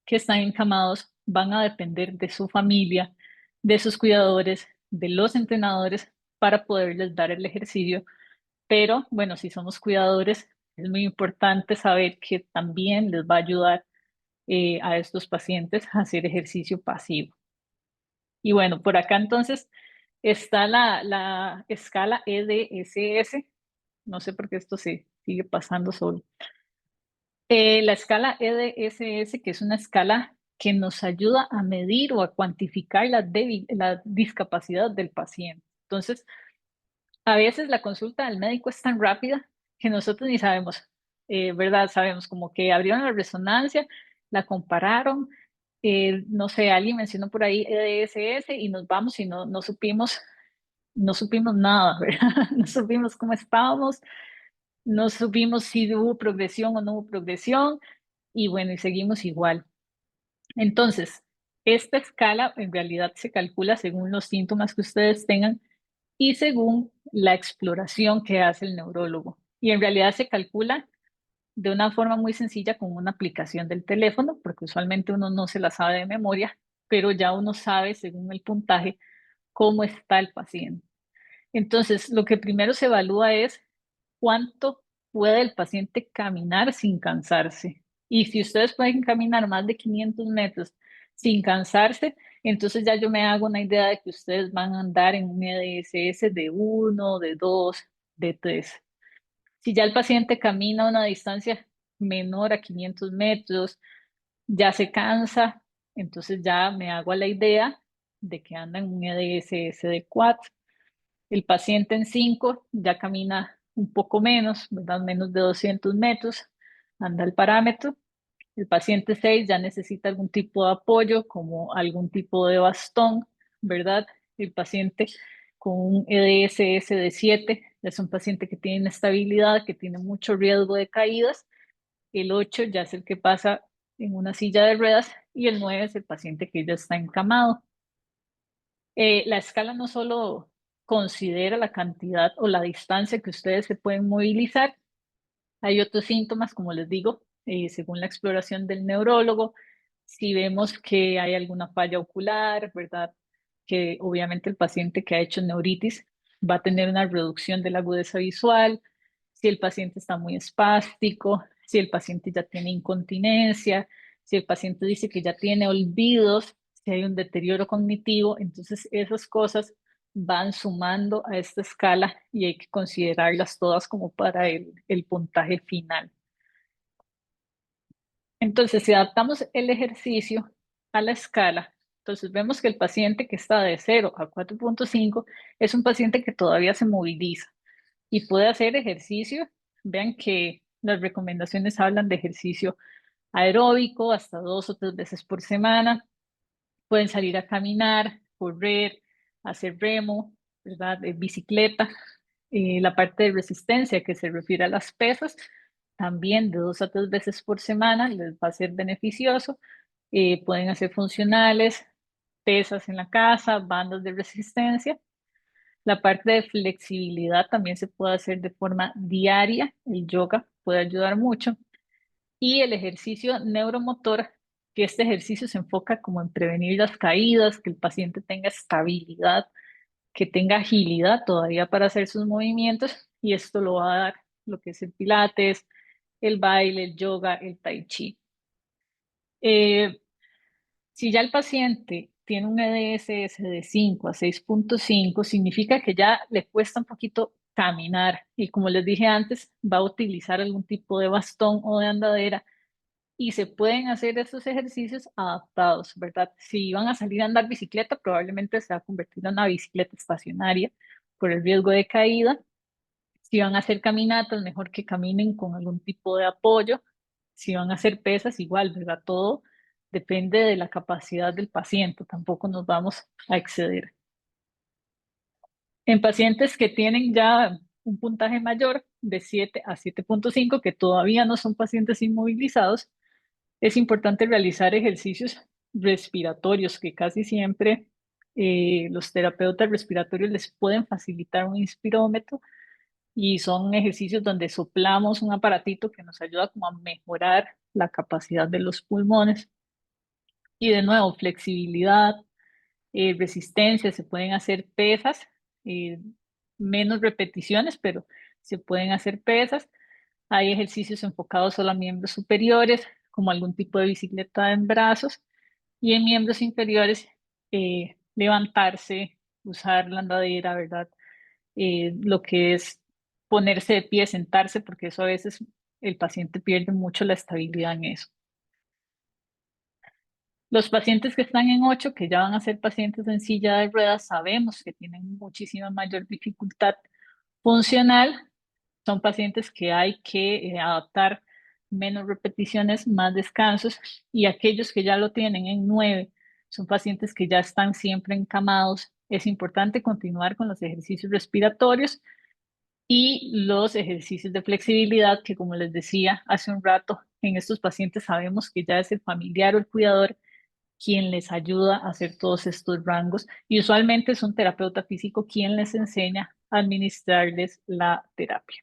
que están encamados, van a depender de su familia, de sus cuidadores, de los entrenadores para poderles dar el ejercicio. Pero bueno, si somos cuidadores, es muy importante saber que también les va a ayudar a estos pacientes a hacer ejercicio pasivo. Y bueno, por acá entonces está la escala EDSS. No sé por qué esto se sigue pasando solo. La escala EDSS, que es una escala que nos ayuda a medir o a cuantificar la discapacidad del paciente. Entonces, a veces la consulta del médico es tan rápida que nosotros ni sabemos, ¿verdad? Sabemos como que abrieron la resonancia, la compararon, no sé, alguien mencionó por ahí EDSS y nos vamos y no supimos nada, ¿verdad? No supimos cómo estábamos, no supimos si hubo progresión o no hubo progresión y bueno, y seguimos igual. Entonces, esta escala en realidad se calcula según los síntomas que ustedes tengan y según la exploración que hace el neurólogo. Y en realidad se calcula de una forma muy sencilla con una aplicación del teléfono, porque usualmente uno no se la sabe de memoria, pero ya uno sabe según el puntaje cómo está el paciente. Entonces, lo que primero se evalúa es cuánto puede el paciente caminar sin cansarse. Y si ustedes pueden caminar más de 500 metros sin cansarse, entonces ya yo me hago una idea de que ustedes van a andar en un EDSS de 1, de 2, de 3. Si ya el paciente camina a una distancia menor a 500 metros, ya se cansa, entonces ya me hago la idea de que anda en un EDSS de 4. El paciente en 5 ya camina un poco menos, ¿verdad? Menos de 200 metros, anda el parámetro. El paciente 6 ya necesita algún tipo de apoyo, como algún tipo de bastón, ¿verdad? El paciente con un EDSS de 7 es un paciente que tiene inestabilidad, que tiene mucho riesgo de caídas. El 8 ya es el que pasa en una silla de ruedas y el 9 es el paciente que ya está encamado. La escala no solo considera la cantidad o la distancia que ustedes se pueden movilizar, hay otros síntomas, como les digo, según la exploración del neurólogo, si vemos que hay alguna falla ocular, ¿verdad? Que obviamente el paciente que ha hecho neuritis va a tener una reducción de la agudeza visual, si el paciente está muy espástico, si el paciente ya tiene incontinencia, si el paciente dice que ya tiene olvidos, si hay un deterioro cognitivo, entonces esas cosas van sumando a esta escala y hay que considerarlas todas como para el puntaje final. Entonces, si adaptamos el ejercicio a la escala, entonces vemos que el paciente que está de 0 a 4.5 es un paciente que todavía se moviliza. y puede hacer ejercicio. Vean que las recomendaciones hablan de ejercicio aeróbico hasta 2 o 3 veces por semana. Pueden salir a caminar, correr, hacer remo, ¿verdad? Bicicleta. La parte de resistencia que se refiere a las pesas, también de 2 a 3 veces por semana les va a ser beneficioso. Pueden hacer funcionales, pesas en la casa, bandas de resistencia. La parte de flexibilidad también se puede hacer de forma diaria. El yoga puede ayudar mucho. Y el ejercicio neuromotor, que este ejercicio se enfoca como en prevenir las caídas, que el paciente tenga estabilidad, que tenga agilidad todavía para hacer sus movimientos. Y esto lo va a dar lo que es el pilates, el baile, el yoga, el tai chi. Eh, Si ya el paciente tiene un EDSS de 5 a 6.5, significa que ya le cuesta un poquito caminar y como les dije antes, va a utilizar algún tipo de bastón o de andadera y se pueden hacer estos ejercicios adaptados, ¿verdad? Si van a salir a andar bicicleta, probablemente se va a convertir en una bicicleta estacionaria por el riesgo de caída. Si van a hacer caminatas, mejor que caminen con algún tipo de apoyo. Si van a hacer pesas, igual, ¿verdad? Todo depende de la capacidad del paciente, tampoco nos vamos a exceder. En pacientes que tienen ya un puntaje mayor de 7 a 7.5, que todavía no son pacientes inmovilizados, es importante realizar ejercicios respiratorios, que casi siempre los terapeutas respiratorios les pueden facilitar un inspirómetro y son ejercicios donde soplamos un aparatito que nos ayuda como a mejorar la capacidad de los pulmones. Y de nuevo, flexibilidad, resistencia, se pueden hacer pesas, eh, menos repeticiones, pero se pueden hacer pesas. Hay ejercicios enfocados solo a miembros superiores, como algún tipo de bicicleta en brazos, y en miembros inferiores, levantarse, usar la andadera, ¿verdad? Lo que es ponerse de pie, sentarse, porque eso a veces el paciente pierde mucho la estabilidad en eso. Los pacientes que están en 8, que ya van a ser pacientes en silla de ruedas, sabemos que tienen muchísima mayor dificultad funcional. Son pacientes que hay que adaptar menos repeticiones, más descansos, y aquellos que ya lo tienen en 9 son pacientes que ya están siempre encamados. Es importante continuar con los ejercicios respiratorios y los ejercicios de flexibilidad, que como les decía hace un rato, en estos pacientes sabemos que ya es el familiar o el cuidador quien les ayuda a hacer todos estos rangos y usualmente es un terapeuta físico quien les enseña a administrarles la terapia.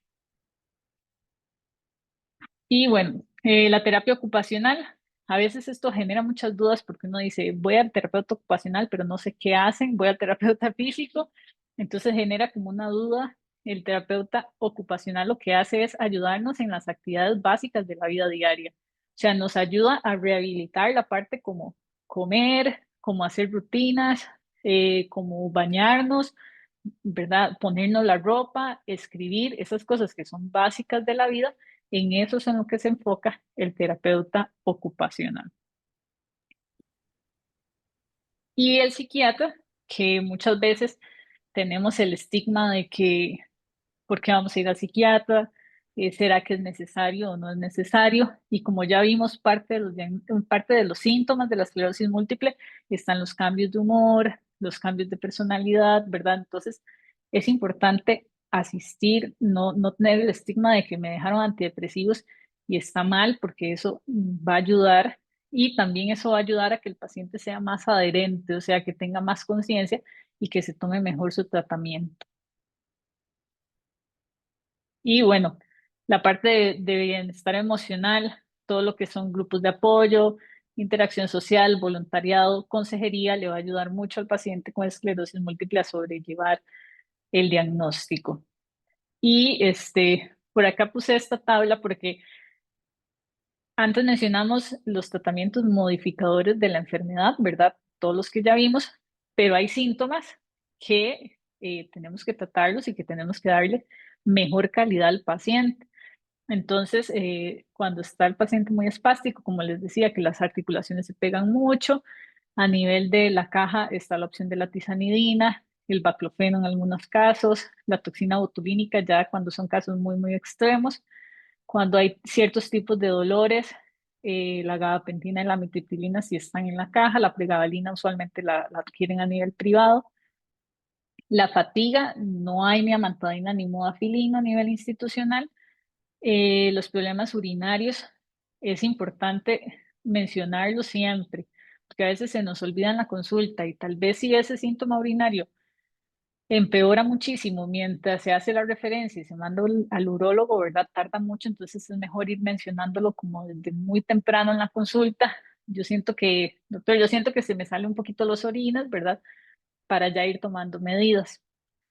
Y bueno, la terapia ocupacional, a veces esto genera muchas dudas porque uno dice, voy al terapeuta ocupacional, pero no sé qué hacen, voy al terapeuta físico, entonces genera como una duda. El terapeuta ocupacional lo que hace es ayudarnos en las actividades básicas de la vida diaria. O sea, nos ayuda a rehabilitar la parte como comer, como hacer rutinas, como bañarnos, ¿verdad? Ponernos la ropa, escribir, esas cosas que son básicas de la vida, en eso es en lo que se enfoca el terapeuta ocupacional. Y el psiquiatra, que muchas veces tenemos el estigma de que, ¿por qué vamos a ir al psiquiatra? ¿Será que es necesario o no es necesario? Y como ya vimos, parte de los síntomas de la esclerosis múltiple están los cambios de humor, los cambios de personalidad, ¿verdad? Entonces, es importante asistir, no tener el estigma de que me dejaron antidepresivos y está mal, porque eso va a ayudar y también eso va a ayudar a que el paciente sea más adherente, o sea, que tenga más conciencia y que se tome mejor su tratamiento. Y bueno, la parte de bienestar emocional, todo lo que son grupos de apoyo, interacción social, voluntariado, consejería, le va a ayudar mucho al paciente con esclerosis múltiple a sobrellevar el diagnóstico. Y por acá puse esta tabla porque antes mencionamos los tratamientos modificadores de la enfermedad, ¿verdad? Todos los que ya vimos, pero hay síntomas que tenemos que tratarlos y que tenemos que darle mejor calidad al paciente. Entonces, cuando está el paciente muy espástico, como les decía, que las articulaciones se pegan mucho, a nivel de la caja está la opción de la tizanidina, el baclofeno en algunos casos, la toxina botulínica ya cuando son casos muy, muy extremos, cuando hay ciertos tipos de dolores, la gabapentina y la amitriptilina si están en la caja, la pregabalina usualmente la adquieren a nivel privado. La fatiga, no hay ni amantadina ni modafilina a nivel institucional. Los problemas urinarios, es importante mencionarlos siempre, porque a veces se nos olvida en la consulta y tal vez si ese síntoma urinario empeora muchísimo mientras se hace la referencia y se manda al urólogo, ¿verdad? Tarda mucho, entonces es mejor ir mencionándolo como desde muy temprano en la consulta. Yo siento que, doctor, yo siento que se me salen un poquito los orines, ¿verdad? Para ya ir tomando medidas.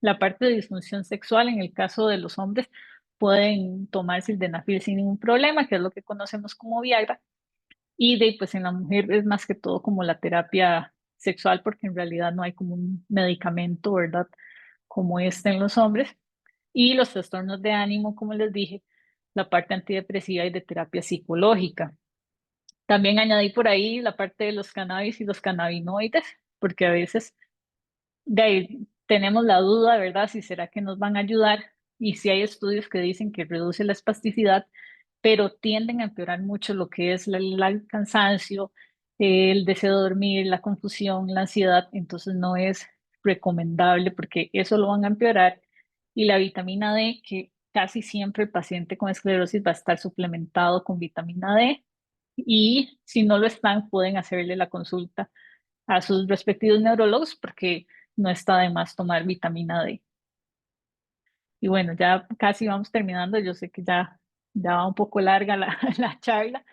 La parte de disfunción sexual, en el caso de los hombres, pueden tomar sildenafil sin ningún problema, que es lo que conocemos como Viagra. Y de, pues en la mujer es más que todo como la terapia sexual, porque en realidad no hay como un medicamento, ¿verdad? Como este en los hombres. Y los trastornos de ánimo, como les dije, la parte antidepresiva y de terapia psicológica. También añadí por ahí la parte de los cannabis y los cannabinoides, porque a veces de ahí tenemos la duda, ¿verdad? Si será que nos van a ayudar y si hay estudios que dicen que reduce la espasticidad, pero tienden a empeorar mucho lo que es el cansancio, el deseo de dormir, la confusión, la ansiedad, entonces no es recomendable porque eso lo van a empeorar. Y la vitamina D, que casi siempre el paciente con esclerosis va a estar suplementado con vitamina D y si no lo están, pueden hacerle la consulta a sus respectivos neurólogos porque no está de más tomar vitamina D. Y bueno, ya casi vamos terminando, yo sé que ya va un poco larga la charla.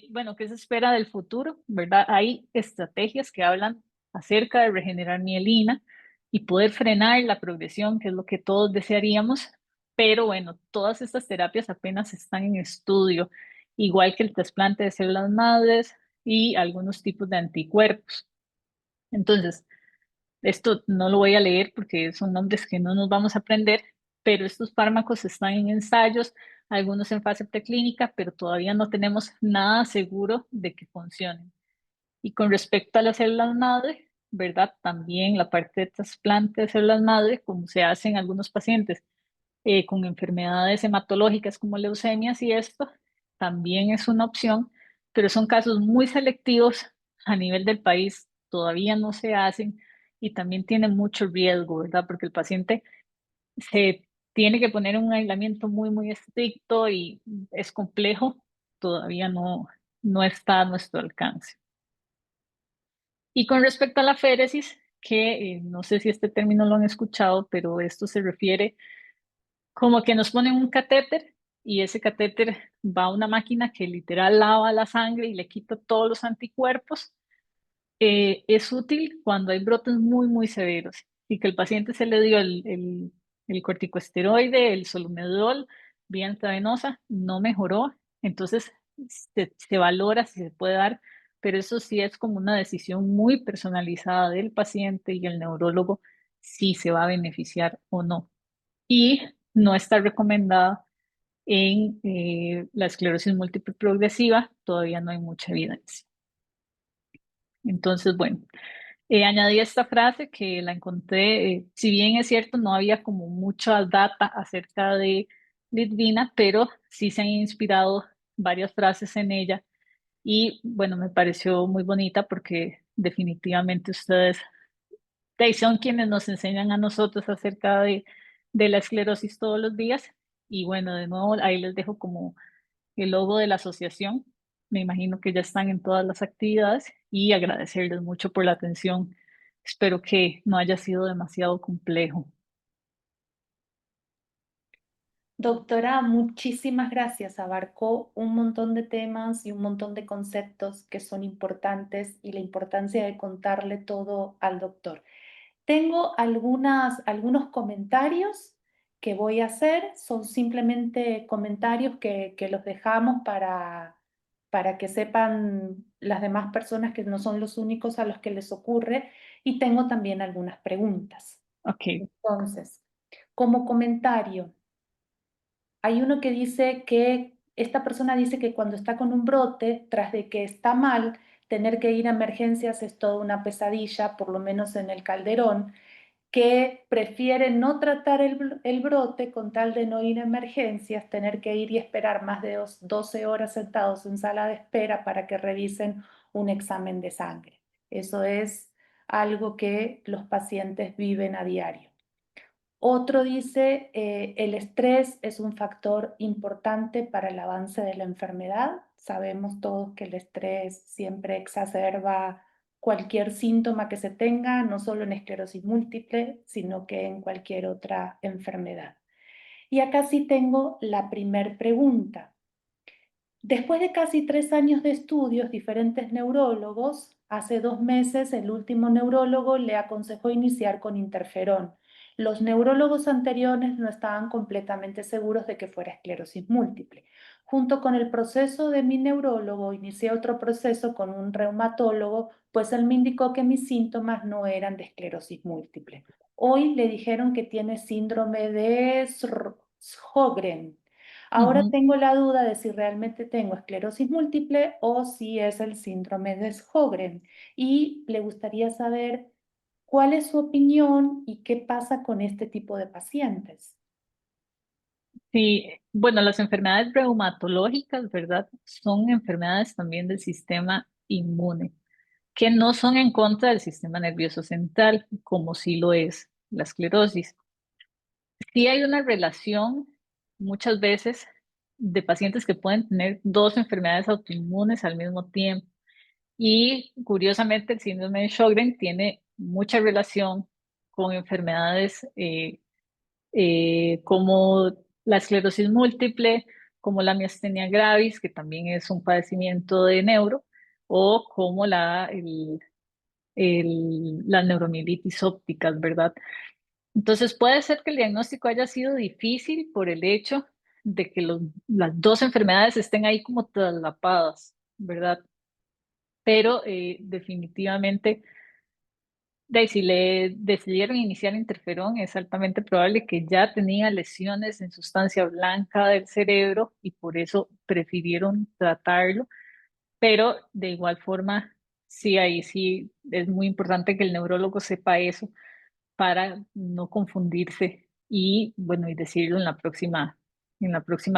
Bueno, ¿qué se espera del futuro? ¿Verdad? Hay estrategias que hablan acerca de regenerar mielina y poder frenar la progresión, que es lo que todos desearíamos, pero bueno, todas estas terapias apenas están en estudio, igual que el trasplante de células madres y algunos tipos de anticuerpos. Entonces, esto no lo voy a leer porque son nombres que no nos vamos a aprender, pero estos fármacos están en ensayos, algunos en fase preclínica, pero todavía no tenemos nada seguro de que funcionen. Y con respecto a las células madre, ¿verdad? También la parte de trasplante de células madre, como se hace en algunos pacientes con enfermedades hematológicas como leucemias y esto, también es una opción, pero son casos muy selectivos a nivel del país, todavía no se hacen y también tienen mucho riesgo, ¿verdad? Porque el paciente se tiene que poner en un aislamiento muy, muy estricto y es complejo, todavía no está a nuestro alcance. Y con respecto a la féresis, que no sé si este término lo han escuchado, pero esto se refiere como que nos ponen un catéter y ese catéter va a una máquina que literal lava la sangre y le quita todos los anticuerpos. Es útil cuando hay brotes muy, muy severos y que el paciente se le dio el corticosteroide, el solumedrol, vía intravenosa, no mejoró. Entonces se valora si se puede dar, pero eso sí es como una decisión muy personalizada del paciente y el neurólogo si se va a beneficiar o no y no está recomendada en la esclerosis múltiple progresiva, todavía no hay mucha evidencia. Entonces, bueno, añadí esta frase que la encontré, si bien es cierto, no había como mucha data acerca de Litvina, pero sí se han inspirado varias frases en ella y bueno, me pareció muy bonita porque definitivamente ustedes son quienes nos enseñan a nosotros acerca de la esclerosis todos los días. Y bueno, de nuevo, ahí les dejo como el logo de la asociación. Me imagino que ya están en todas las actividades y agradecerles mucho por la atención. Espero que no haya sido demasiado complejo. Doctora, muchísimas gracias. Abarcó un montón de temas y un montón de conceptos que son importantes y la importancia de contarle todo al doctor. Tengo algunos comentarios que voy a hacer, son simplemente comentarios que los dejamos para que sepan las demás personas que no son los únicos a los que les ocurre y tengo también algunas preguntas. Ok, Entonces, como comentario, hay uno que dice que esta persona dice que cuando está con un brote, tras de que está mal, tener que ir a emergencias es toda una pesadilla, por lo menos en el Calderón, que prefiere no tratar el brote con tal de no ir a emergencias, tener que ir y esperar más de 12 horas sentados en sala de espera para que revisen un examen de sangre. Eso es algo que los pacientes viven a diario. Otro dice, el estrés es un factor importante para el avance de la enfermedad. Sabemos todos que el estrés siempre exacerba cualquier síntoma que se tenga, no solo en esclerosis múltiple, sino que en cualquier otra enfermedad. Y acá sí tengo la primer pregunta. Después de casi 3 años de estudios, diferentes neurólogos, hace 2 meses el último neurólogo le aconsejó iniciar con interferón. Los neurólogos anteriores no estaban completamente seguros de que fuera esclerosis múltiple. Junto con el proceso de mi neurólogo, inicié otro proceso con un reumatólogo, pues él me indicó que mis síntomas no eran de esclerosis múltiple. Hoy le dijeron que tiene síndrome de Sjögren. Ahora Ujú. tengo la duda de si realmente tengo esclerosis múltiple o si es el síndrome de Sjögren y le gustaría saber cuál es su opinión y qué pasa con este tipo de pacientes. Sí, bueno, las enfermedades reumatológicas, ¿verdad? Son enfermedades también del sistema inmune, que no son en contra del sistema nervioso central, como sí lo es la esclerosis. Sí hay una relación muchas veces de pacientes que pueden tener dos enfermedades autoinmunes al mismo tiempo. Y curiosamente, el síndrome de Sjögren tiene mucha relación con enfermedades como la esclerosis múltiple, como la miastenia gravis, que también es un padecimiento de neuro, o como las neuromielitis ópticas, ¿verdad? Entonces puede ser que el diagnóstico haya sido difícil por el hecho de que las dos enfermedades estén ahí como traslapadas, ¿verdad? Pero definitivamente, si le decidieron iniciar interferón, es altamente probable que ya tenía lesiones en sustancia blanca del cerebro y por eso prefirieron tratarlo. Pero de igual forma, sí, ahí sí es muy importante que el neurólogo sepa eso para no confundirse y, bueno, y decirlo en la próxima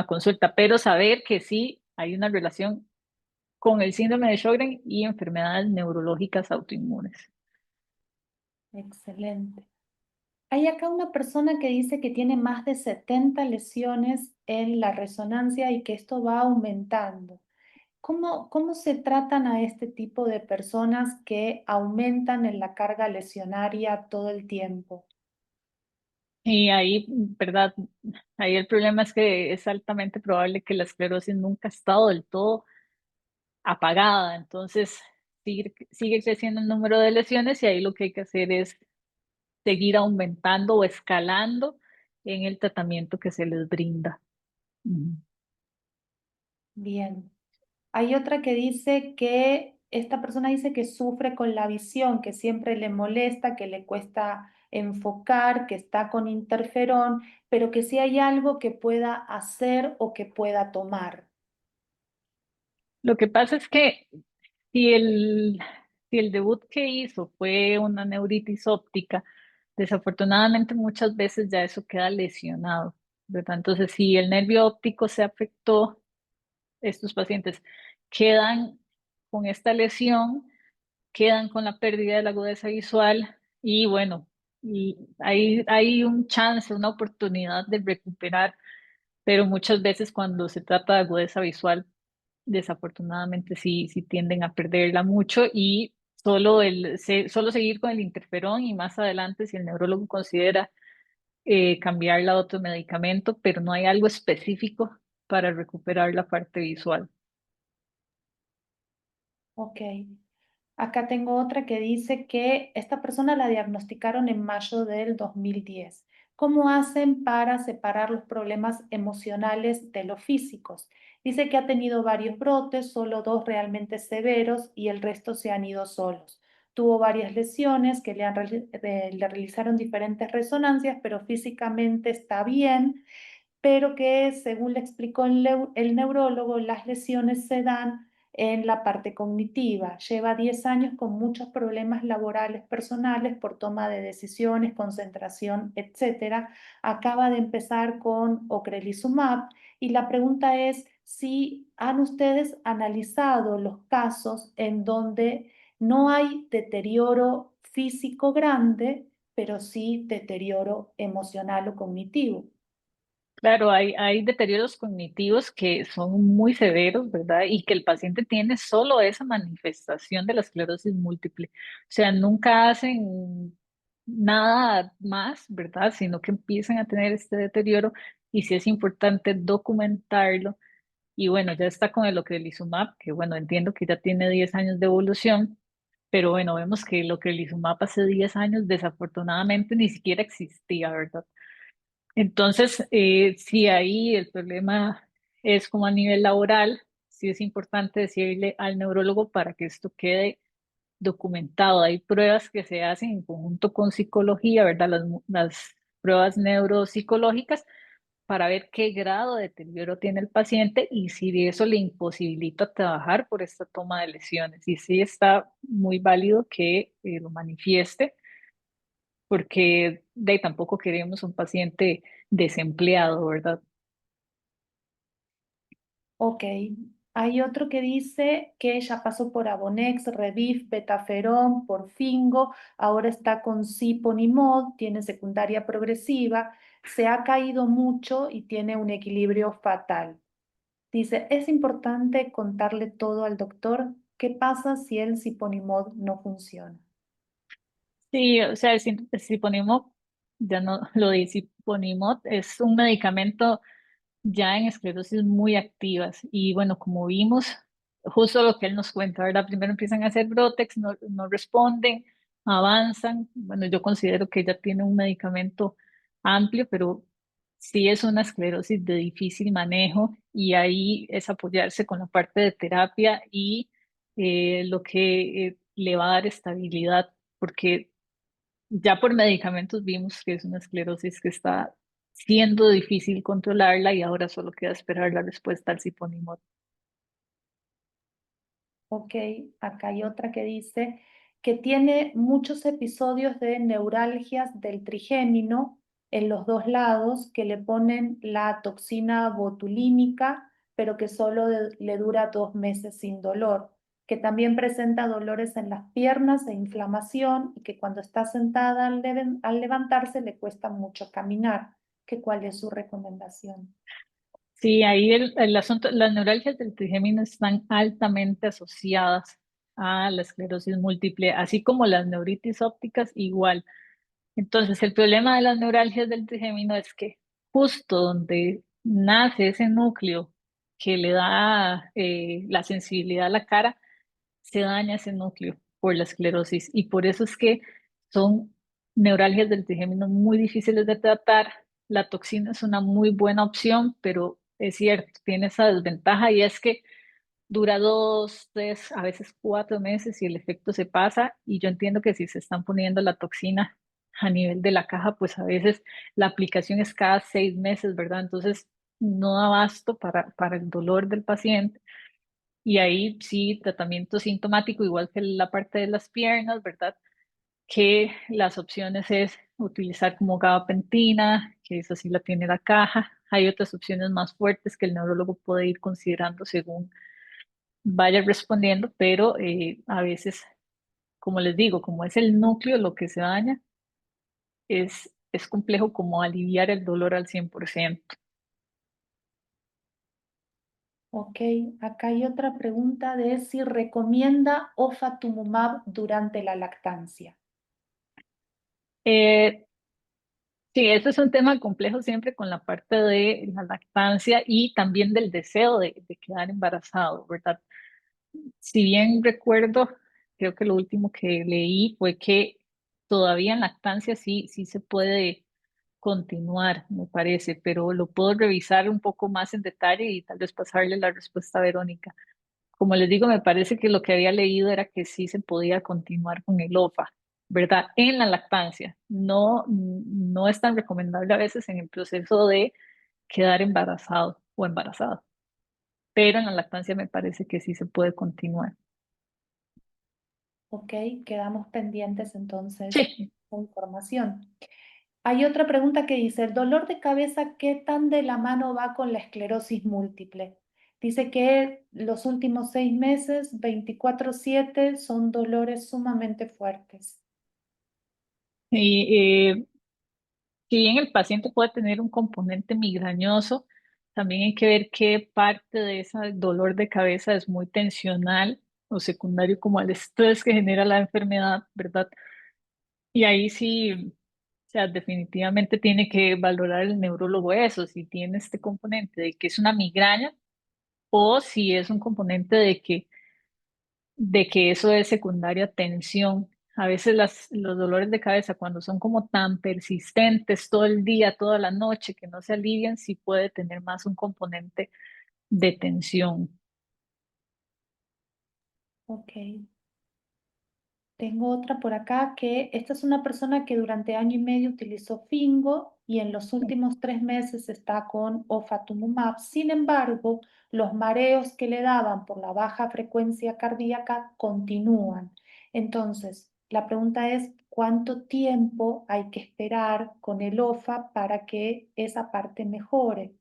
consulta, pero saber que sí hay una relación con el síndrome de Sjögren y enfermedades neurológicas autoinmunes. Excelente. Hay acá una persona que dice que tiene más de 70 lesiones en la resonancia y que esto va aumentando. ¿Cómo se tratan a este tipo de personas que aumentan en la carga lesionaria todo el tiempo? Y ahí, ¿verdad? Ahí el problema es que es altamente probable que la esclerosis nunca ha estado del todo apagada, entonces sigue creciendo el número de lesiones y ahí lo que hay que hacer es seguir aumentando o escalando en el tratamiento que se les brinda. Ujú. Bien. Hay otra que dice que esta persona dice que sufre con la visión, que siempre le molesta, que le cuesta enfocar, que está con interferón, pero que si hay algo que pueda hacer o que pueda tomar. Lo que pasa es que si si el debut que hizo fue una neuritis óptica, desafortunadamente muchas veces ya eso queda lesionado, ¿verdad? Entonces, si el nervio óptico se afectó, estos pacientes quedan con esta lesión, quedan con la pérdida de la agudeza visual y bueno, y hay un chance, una oportunidad de recuperar, pero muchas veces cuando se trata de agudeza visual, desafortunadamente sí tienden a perderla mucho y solo seguir con el interferón y más adelante si el neurólogo considera cambiarla a otro medicamento, pero no hay algo específico para recuperar la parte visual. Ok. Acá tengo otra que dice que esta persona la diagnosticaron en mayo del 2010. ¿Cómo hacen para separar los problemas emocionales de los físicos? Dice que ha tenido varios brotes, solo dos realmente severos y el resto se han ido solos. Tuvo varias lesiones que le realizaron diferentes resonancias, pero físicamente está bien, pero que según le explicó el neurólogo, las lesiones se dan en la parte cognitiva. Lleva 10 años con muchos problemas laborales personales por toma de decisiones, concentración, etcétera. Acaba de empezar con ocrelizumab y la pregunta es si han ustedes analizado los casos en donde no hay deterioro físico grande, pero sí deterioro emocional o cognitivo. Claro, hay deterioros cognitivos que son muy severos, ¿verdad? Y que el paciente tiene solo esa manifestación de la esclerosis múltiple. O sea, nunca hacen nada más, ¿verdad? Sino que empiezan a tener este deterioro y sí es importante documentarlo. Y bueno, ya está con el ocrelizumab, que bueno, entiendo que ya tiene 10 años de evolución, pero bueno, vemos que el ocrelizumab hace 10 años desafortunadamente ni siquiera existía, ¿verdad? Entonces, si ahí el problema es como a nivel laboral, sí es importante decirle al neurólogo para que esto quede documentado. Hay pruebas que se hacen en conjunto con psicología, ¿verdad? Las pruebas neuropsicológicas para ver qué grado de deterioro tiene el paciente y si eso le imposibilita trabajar por esta toma de lesiones. Y sí está muy válido que lo manifieste porque de ahí tampoco queremos un paciente desempleado, ¿verdad? Ok. Hay otro que dice que ya pasó por Abonex, Revif, Betaferón, Porfingo, ahora está con Siponimod, tiene secundaria progresiva, se ha caído mucho y tiene un equilibrio fatal. Dice, es importante contarle todo al doctor. ¿Qué pasa si el Siponimod no funciona? Sí, o sea, el Siponimod, ya no lo dice, Siponimod es un medicamento ya en esclerosis muy activas. Y bueno, como vimos, justo lo que él nos cuenta, ¿verdad? Primero empiezan a hacer Brotex, no responden, avanzan. Bueno, yo considero que ya tiene un medicamento amplio, pero sí es una esclerosis de difícil manejo y ahí es apoyarse con la parte de terapia y lo que le va a dar estabilidad, porque ya por medicamentos vimos que es una esclerosis que está siendo difícil controlarla y ahora solo queda esperar la respuesta al ciponimod. Ok, acá hay otra que dice que tiene muchos episodios de neuralgias del trigémino en los dos lados que le ponen la toxina botulínica, pero que solo le dura 2 meses sin dolor, que también presenta dolores en las piernas e inflamación y que cuando está sentada al levantarse le cuesta mucho caminar. ¿Cuál es su recomendación? Sí, ahí el asunto, las neuralgias del trigémino están altamente asociadas a la esclerosis múltiple, así como las neuritis ópticas igual. Entonces, el problema de las neuralgias del trigémino es que justo donde nace ese núcleo que le da la sensibilidad a la cara, se daña ese núcleo por la esclerosis y por eso es que son neuralgias del trigémino muy difíciles de tratar. La toxina es una muy buena opción, pero es cierto, tiene esa desventaja y es que dura 2, 3, a veces 4 meses y el efecto se pasa y yo entiendo que si se están poniendo la toxina a nivel de la caja, pues a veces la aplicación es cada 6 meses, ¿verdad? Entonces no da abasto para el dolor del paciente y ahí sí, tratamiento sintomático, igual que la parte de las piernas, ¿verdad? Que las opciones es utilizar como gabapentina, que esa sí la tiene la caja. Hay otras opciones más fuertes que el neurólogo puede ir considerando según vaya respondiendo, pero a veces, como les digo, como es el núcleo lo que se daña, es complejo como aliviar el dolor al 100%. Ok, acá hay otra pregunta de si recomienda ofatumumab durante la lactancia. Eh, Sí, ese es un tema complejo siempre con la parte de la lactancia y también del deseo de quedar embarazado, ¿verdad? Si bien recuerdo, creo que lo último que leí fue que todavía en lactancia sí se puede continuar, me parece, pero lo puedo revisar un poco más en detalle y tal vez pasarle la respuesta a Verónica. Como les digo, me parece que lo que había leído era que sí se podía continuar con el OFA, ¿verdad? En la lactancia. No es tan recomendable a veces en el proceso de quedar embarazado o embarazada. pero en la lactancia me parece que sí se puede continuar. Ok, quedamos pendientes entonces Sí, de información. Hay otra pregunta que dice, ¿el dolor de cabeza qué tan de la mano va con la esclerosis múltiple? Dice que los últimos 6 meses, 24/7, son dolores sumamente fuertes. y si bien el paciente puede tener un componente migrañoso, también hay que ver qué parte de ese dolor de cabeza es muy tensional o secundario como al estrés que genera la enfermedad, ¿verdad? Y ahí sí, o sea, definitivamente tiene que valorar el neurólogo eso, si tiene este componente de que es una migraña o si es un componente de que eso es secundaria tensión. A veces los dolores de cabeza, cuando son como tan persistentes todo el día, toda la noche, que no se alivian, sí puede tener más un componente de tensión. Ok. Tengo otra por acá que esta es una persona que durante año y medio utilizó Fingo y en los últimos 3 meses está con ofatumumab. Sin embargo, los mareos que le daban por la baja frecuencia cardíaca continúan. Entonces, la pregunta es, ¿cuánto tiempo hay que esperar con el OFA para que esa parte mejore?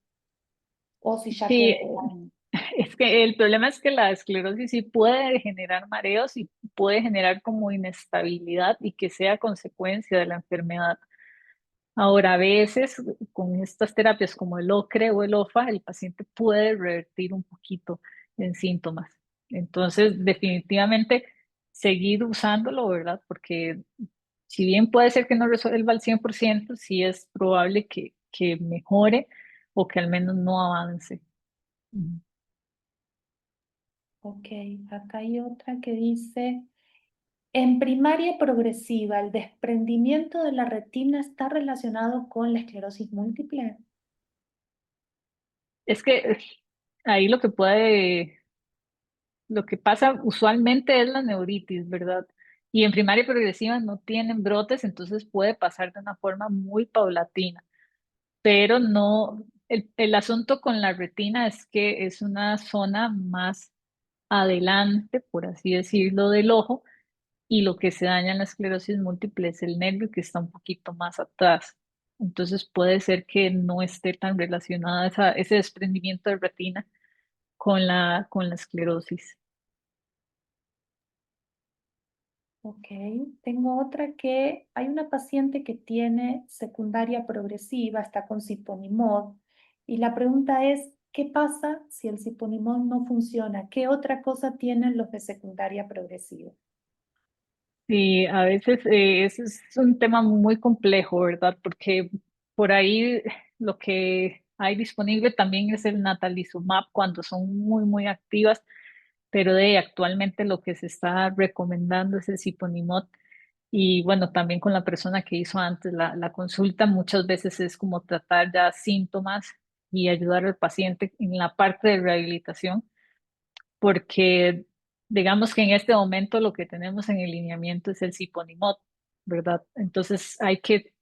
O si ya Sí, quedó ahí. es que el problema es que la esclerosis sí puede generar mareos y puede generar como inestabilidad y que sea consecuencia de la enfermedad. Ahora, a veces con estas terapias como el OCRE o el OFA, el paciente puede revertir un poquito en síntomas. Entonces, definitivamente seguir usándolo, ¿verdad? Porque si bien puede ser que no resuelva al 100%, sí es probable que mejore o que al menos no avance. Ujú. Ok, acá hay otra que dice... En primaria progresiva, ¿el desprendimiento de la retina está relacionado con la esclerosis múltiple? Es que ahí lo que pasa usualmente es la neuritis, ¿verdad? Y en primaria progresiva no tienen brotes, entonces puede pasar de una forma muy paulatina, pero no, el asunto con la retina es que es una zona más adelante, por así decirlo, del ojo, y lo que se daña en la esclerosis múltiple es el nervio que está un poquito más atrás. Entonces puede ser que no esté tan relacionada ese desprendimiento de retina con la esclerosis. Ok, tengo otra que hay una paciente que tiene secundaria progresiva, está con ciponimod, y la pregunta es, ¿qué pasa si el ciponimod no funciona? ¿Qué otra cosa tienen los de secundaria progresiva? Sí, a veces ese es un tema muy complejo, ¿verdad? Porque por ahí lo que hay disponible también es el natalizumab cuando son muy activas, pero actualmente lo que se está recomendando es el siponimod. Y bueno, también con la persona que hizo antes la consulta, muchas veces es como tratar ya síntomas y ayudar al paciente en la parte de rehabilitación porque digamos que en este momento lo que tenemos en el lineamiento es el Siponimod, ¿verdad? Entonces hay que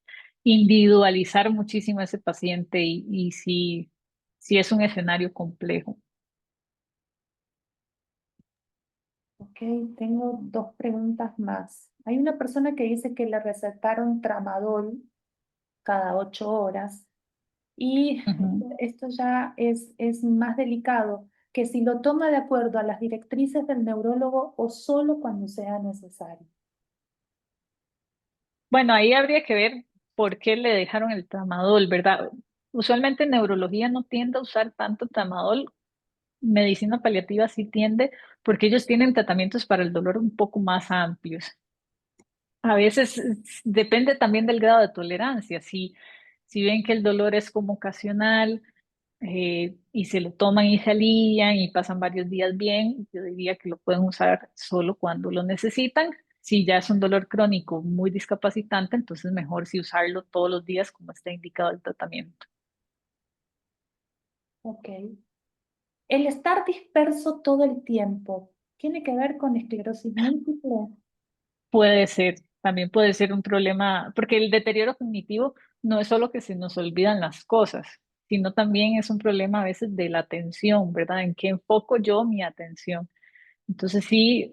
individualizar muchísimo a ese paciente y si es un escenario complejo. Ok, tengo dos preguntas más. Hay una persona que dice que le recetaron tramadol cada 8 horas. Y Ujú. esto ya es más delicado, que si lo toma de acuerdo a las directrices del neurólogo o solo cuando sea necesario. Bueno, ahí habría que ver por qué le dejaron el tramadol, ¿verdad? Usualmente en neurología no tiende a usar tanto tramadol, medicina paliativa sí tiende, porque ellos tienen tratamientos para el dolor un poco más amplios. A veces depende también del grado de tolerancia. Si ven que el dolor es como ocasional y se lo toman y se alivian y pasan varios días bien, yo diría que lo pueden usar solo cuando lo necesitan. Si ya es un dolor crónico muy discapacitante, entonces mejor si usarlo todos los días como está indicado el tratamiento. Ok. El estar disperso todo el tiempo, ¿tiene que ver con esclerosis múltiple? Puede ser, también puede ser un problema, porque el deterioro cognitivo no es solo que se nos olvidan las cosas, sino también es un problema a veces de la atención, ¿verdad? ¿En qué enfoco yo mi atención? Entonces sí,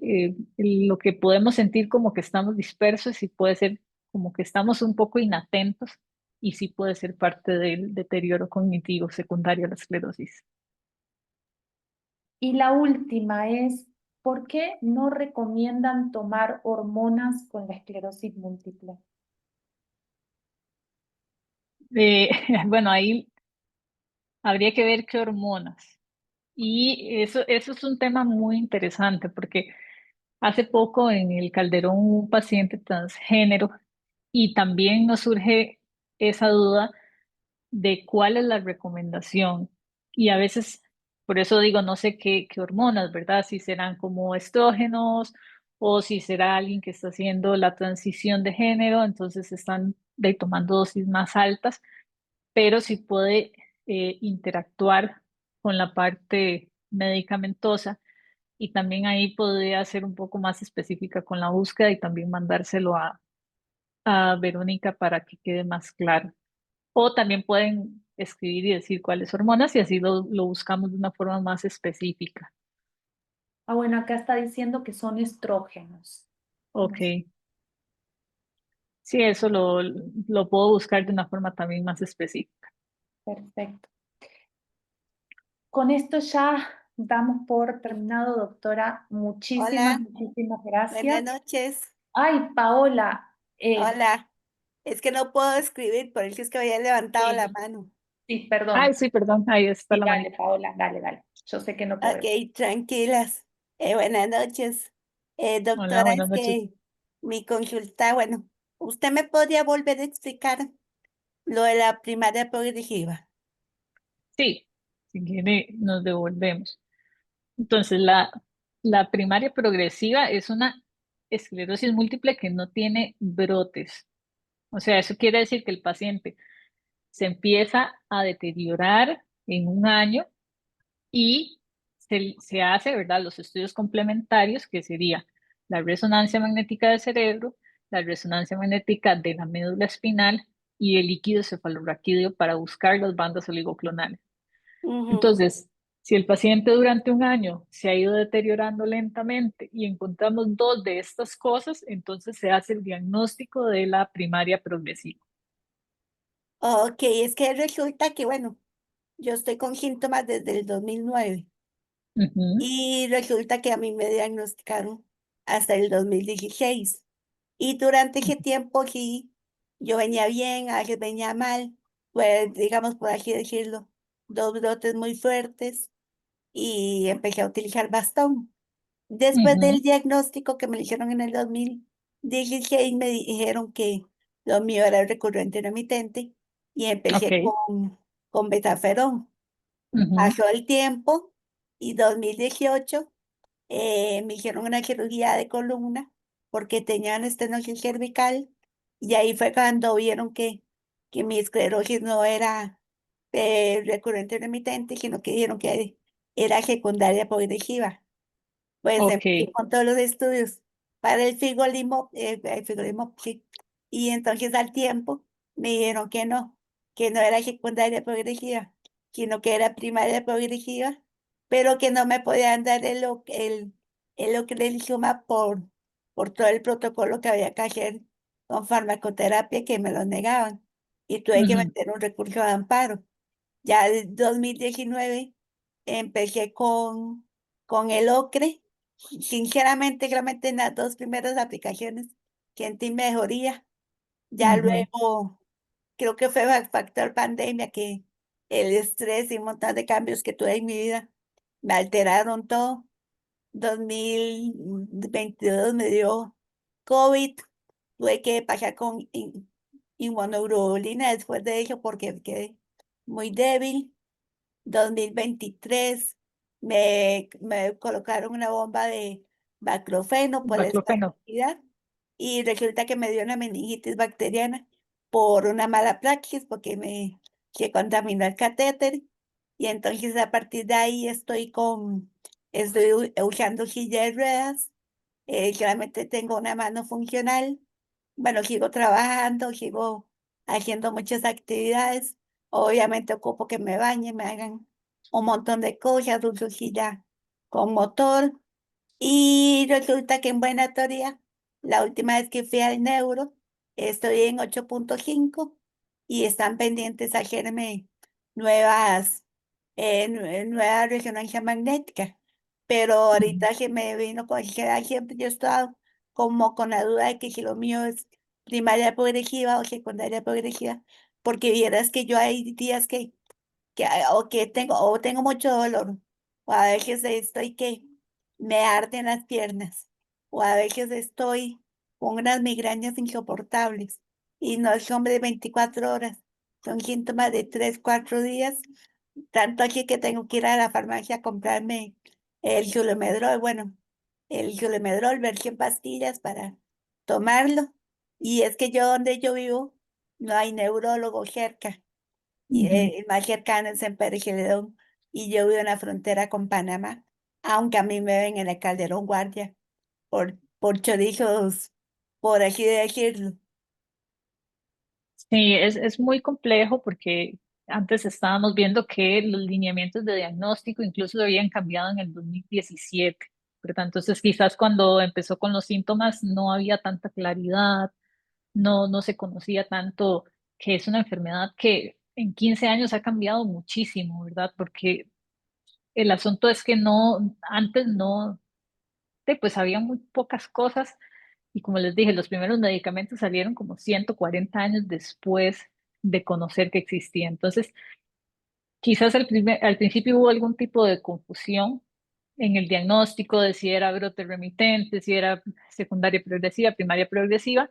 lo que podemos sentir como que estamos dispersos y puede ser como que estamos un poco inatentos y sí puede ser parte del deterioro cognitivo secundario a la esclerosis. Y la última es, ¿por qué no recomiendan tomar hormonas con la esclerosis múltiple? Eh, bueno, ahí habría que ver qué hormonas. Y eso es un tema muy interesante porque hace poco en el Calderón hubo un paciente transgénero y también nos surge esa duda de cuál es la recomendación. Y a veces, por eso digo, no sé qué hormonas, ¿verdad? Si serán como estrógenos o si será alguien que está haciendo la transición de género, entonces están tomando dosis más altas, pero si puede interactuar con la parte medicamentosa y también ahí podría ser un poco más específica con la búsqueda y también mandárselo a Verónica para que quede más claro. O también pueden escribir y decir cuáles hormonas y así lo buscamos de una forma más específica. Ah, bueno, acá está diciendo que son estrógenos. No sé, Ok, sí, eso lo puedo buscar de una forma también más específica. perfecto. Con esto ya damos por terminado, doctora. Hola, Muchísimas buenas gracias. noches. Ay, Paola, Hola, es que no puedo escribir, por eso es que había levantado la sí, mano. sí, Ay, perdón. sí, perdón, ahí está Sí, la dale, manita. Paola, dale, dale. Yo sé que no podemos. Ok, tranquilas. Buenas noches. Hola, Doctora, buenas es noches. que mi consulta, bueno, ¿usted me podría volver a explicar lo de la primaria progresiva? Sí, si quiere, nos devolvemos. Entonces, la primaria progresiva es una esclerosis múltiple que no tiene brotes. O sea, eso quiere decir que el paciente se empieza a deteriorar en un año y se hace, ¿verdad? Los estudios complementarios, que sería la resonancia magnética del cerebro, la resonancia magnética de la médula espinal y el líquido cefalorraquídeo para buscar las bandas oligoclonales. Ujú. Entonces, si el paciente durante un año se ha ido deteriorando lentamente y encontramos dos de estas cosas, entonces se hace el diagnóstico de la primaria progresiva. Ok, es que resulta que, bueno, yo estoy con síntomas desde el 2009 Ujú, y resulta que a mí me diagnosticaron hasta el 2016. Y durante ese tiempo sí, yo venía bien, a veces venía mal, pues digamos por así decirlo, dos brotes muy fuertes y empecé a utilizar bastón. Después ujú, del diagnóstico que me lo hicieron en el 2016, me dijeron que lo mío era recurrente remitente y ok, empecé con betaferón. ujú, Pasó el tiempo y 2018 me hicieron una cirugía de columna porque tenían estenosis cervical y ahí fue cuando vieron que mi esclerosis no era recurrente remitente, sino que dijeron que era secundaria progresiva. Pues ok, empecé con todos los estudios para el figolimop, sí. Y entonces al tiempo me dijeron que no era secundaria progresiva, sino que era primaria progresiva, pero que no me podían dar el ocrelizumab por todo el protocolo que había que hacer con farmacoterapia que me lo negaban. Y tuve que ujú, meter un recurso de amparo. Ya en 2019 empecé con el ocre. Sinceramente, realmente en las dos primeras aplicaciones sentí mejoría. Ya ujú, luego, creo que fue factor pandemia que el estrés y un montón de cambios que tuve en mi vida me alteraron todo. 2022 me dio COVID, tuve que pasar con inmunoglobulina después de eso porque quedé muy débil. 2023 me colocaron una bomba de baclofeno por la baclofeno. estabilidad y resulta que me dio una meningitis bacteriana por una mala praxis porque se contaminó el catéter y entonces a partir de ahí estoy usando silla de ruedas, solamente tengo una mano funcional, bueno, sigo trabajando, sigo haciendo muchas actividades, Obviamente ocupo que me bañen, me hagan un montón de cosas, un ya con motor. Y resulta que en buena teoría, la última vez que fui al neuro, estoy en 8.5 y están pendientes a hacerme nuevas, nueva resonancia magnética. Pero ahorita que me vino con ansiedad, siempre yo he estado como con la duda de que si lo mío es primaria progresiva o secundaria progresiva, porque vieras que yo hay días o tengo mucho dolor, o a veces estoy que me arden las piernas, o a veces estoy con unas migrañas insoportables, y no son de 24 horas, son síntomas de 3, 4 días, tanto así que tengo que ir a la farmacia a comprarme el Sulemedrol, bueno, el Sulemedrol, versión pastillas para tomarlo, y es que yo donde yo vivo no hay neurólogo cerca. Y Ujú. el más cercano es en Pérez Celedón, y yo vivo en la frontera con Panamá, aunque a mí me ven en el Calderón Guardia por chorizos, por así decirlo. Sí, es muy complejo porque antes estábamos viendo que los lineamientos de diagnóstico incluso habían cambiado en el 2017, ¿verdad? Entonces quizás cuando empezó con los síntomas no había tanta claridad, no se conocía tanto que es una enfermedad que en 15 años ha cambiado muchísimo, ¿verdad? Porque el asunto es que antes no, pues había muy pocas cosas y como les dije, los primeros medicamentos salieron como 140 años después de conocer que existía. Entonces, quizás al principio hubo algún tipo de confusión en el diagnóstico de si era brote remitente, si era secundaria progresiva, primaria progresiva.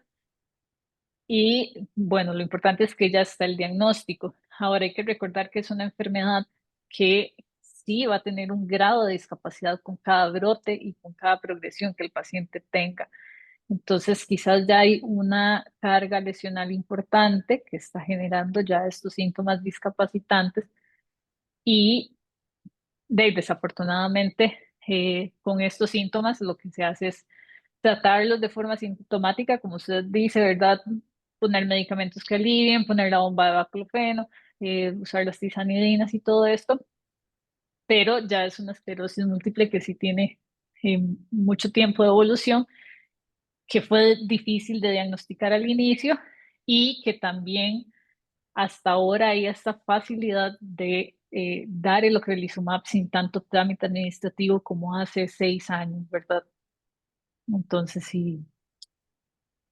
Y bueno, lo importante es que ya está el diagnóstico. Ahora hay que recordar que es una enfermedad que sí va a tener un grado de discapacidad con cada brote y con cada progresión que el paciente tenga. Entonces, quizás ya hay una carga lesional importante que está generando ya estos síntomas discapacitantes y desafortunadamente con estos síntomas lo que se hace es tratarlos de forma sintomática, como usted dice, ¿verdad? Poner medicamentos que alivien, poner la bomba de baclofeno, usar las tizanidinas y todo esto, pero ya es una esclerosis múltiple que sí tiene mucho tiempo de evolución, que fue difícil de diagnosticar al inicio y que también hasta ahora hay esta facilidad de dar el ocrelizumab sin tanto trámite administrativo como hace 6 años, ¿verdad? Entonces sí,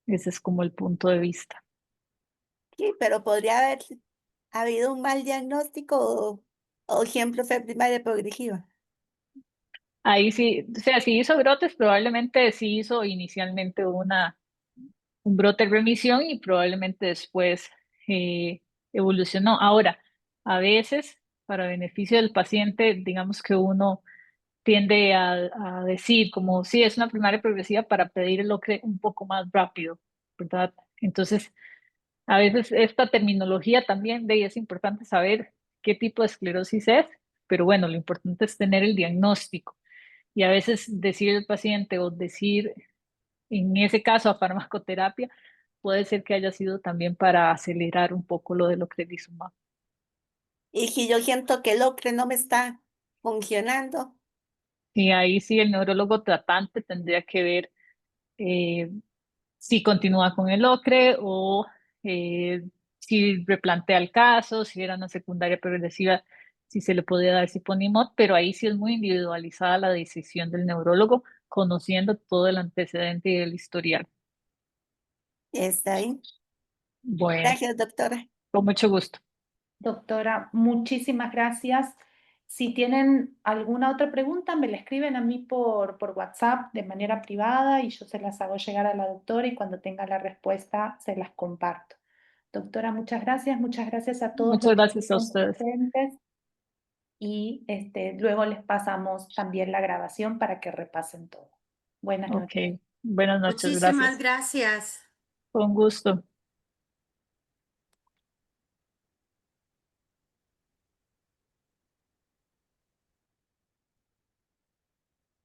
ese es como el punto de vista. Sí, pero podría haber habido un mal diagnóstico o siempre fue primaria progresiva. Ahí sí, o sea, si hizo brotes, probablemente sí hizo inicialmente un brote de remisión y probablemente después evolucionó. Ahora, a veces, para beneficio del paciente, digamos que uno tiende a decir como si es una primaria progresiva para pedir el OCRE un poco más rápido, ¿verdad? Entonces, a veces esta terminología también de ahí es importante saber qué tipo de esclerosis es, pero bueno, lo importante es tener el diagnóstico y a veces decir al paciente o decir en ese caso a farmacoterapia puede ser que haya sido también para acelerar un poco lo del ocrelizumab. Y si yo siento que el ocre no me está funcionando, Y ahí sí el neurólogo tratante tendría que ver eh, si continúa con el ocre o si replantea el caso, si era una secundaria progresiva, si se le podía dar siponimod, pero ahí sí es muy individualizada la decisión del neurólogo, conociendo todo el antecedente y el historial. está ahí. Bueno, Gracias, doctora. con mucho gusto. Doctora, muchísimas gracias. Si tienen alguna otra pregunta, me la escriben a mí por WhatsApp de manera privada y yo se las hago llegar a la doctora y cuando tenga la respuesta se las comparto. Doctora, muchas gracias a todos los Muchas que gracias a estuvieron ustedes. presentes y luego les pasamos también la grabación para que repasen todo. Buenas Ok, noches. buenas noches, Muchísimas gracias. gracias. Con gusto.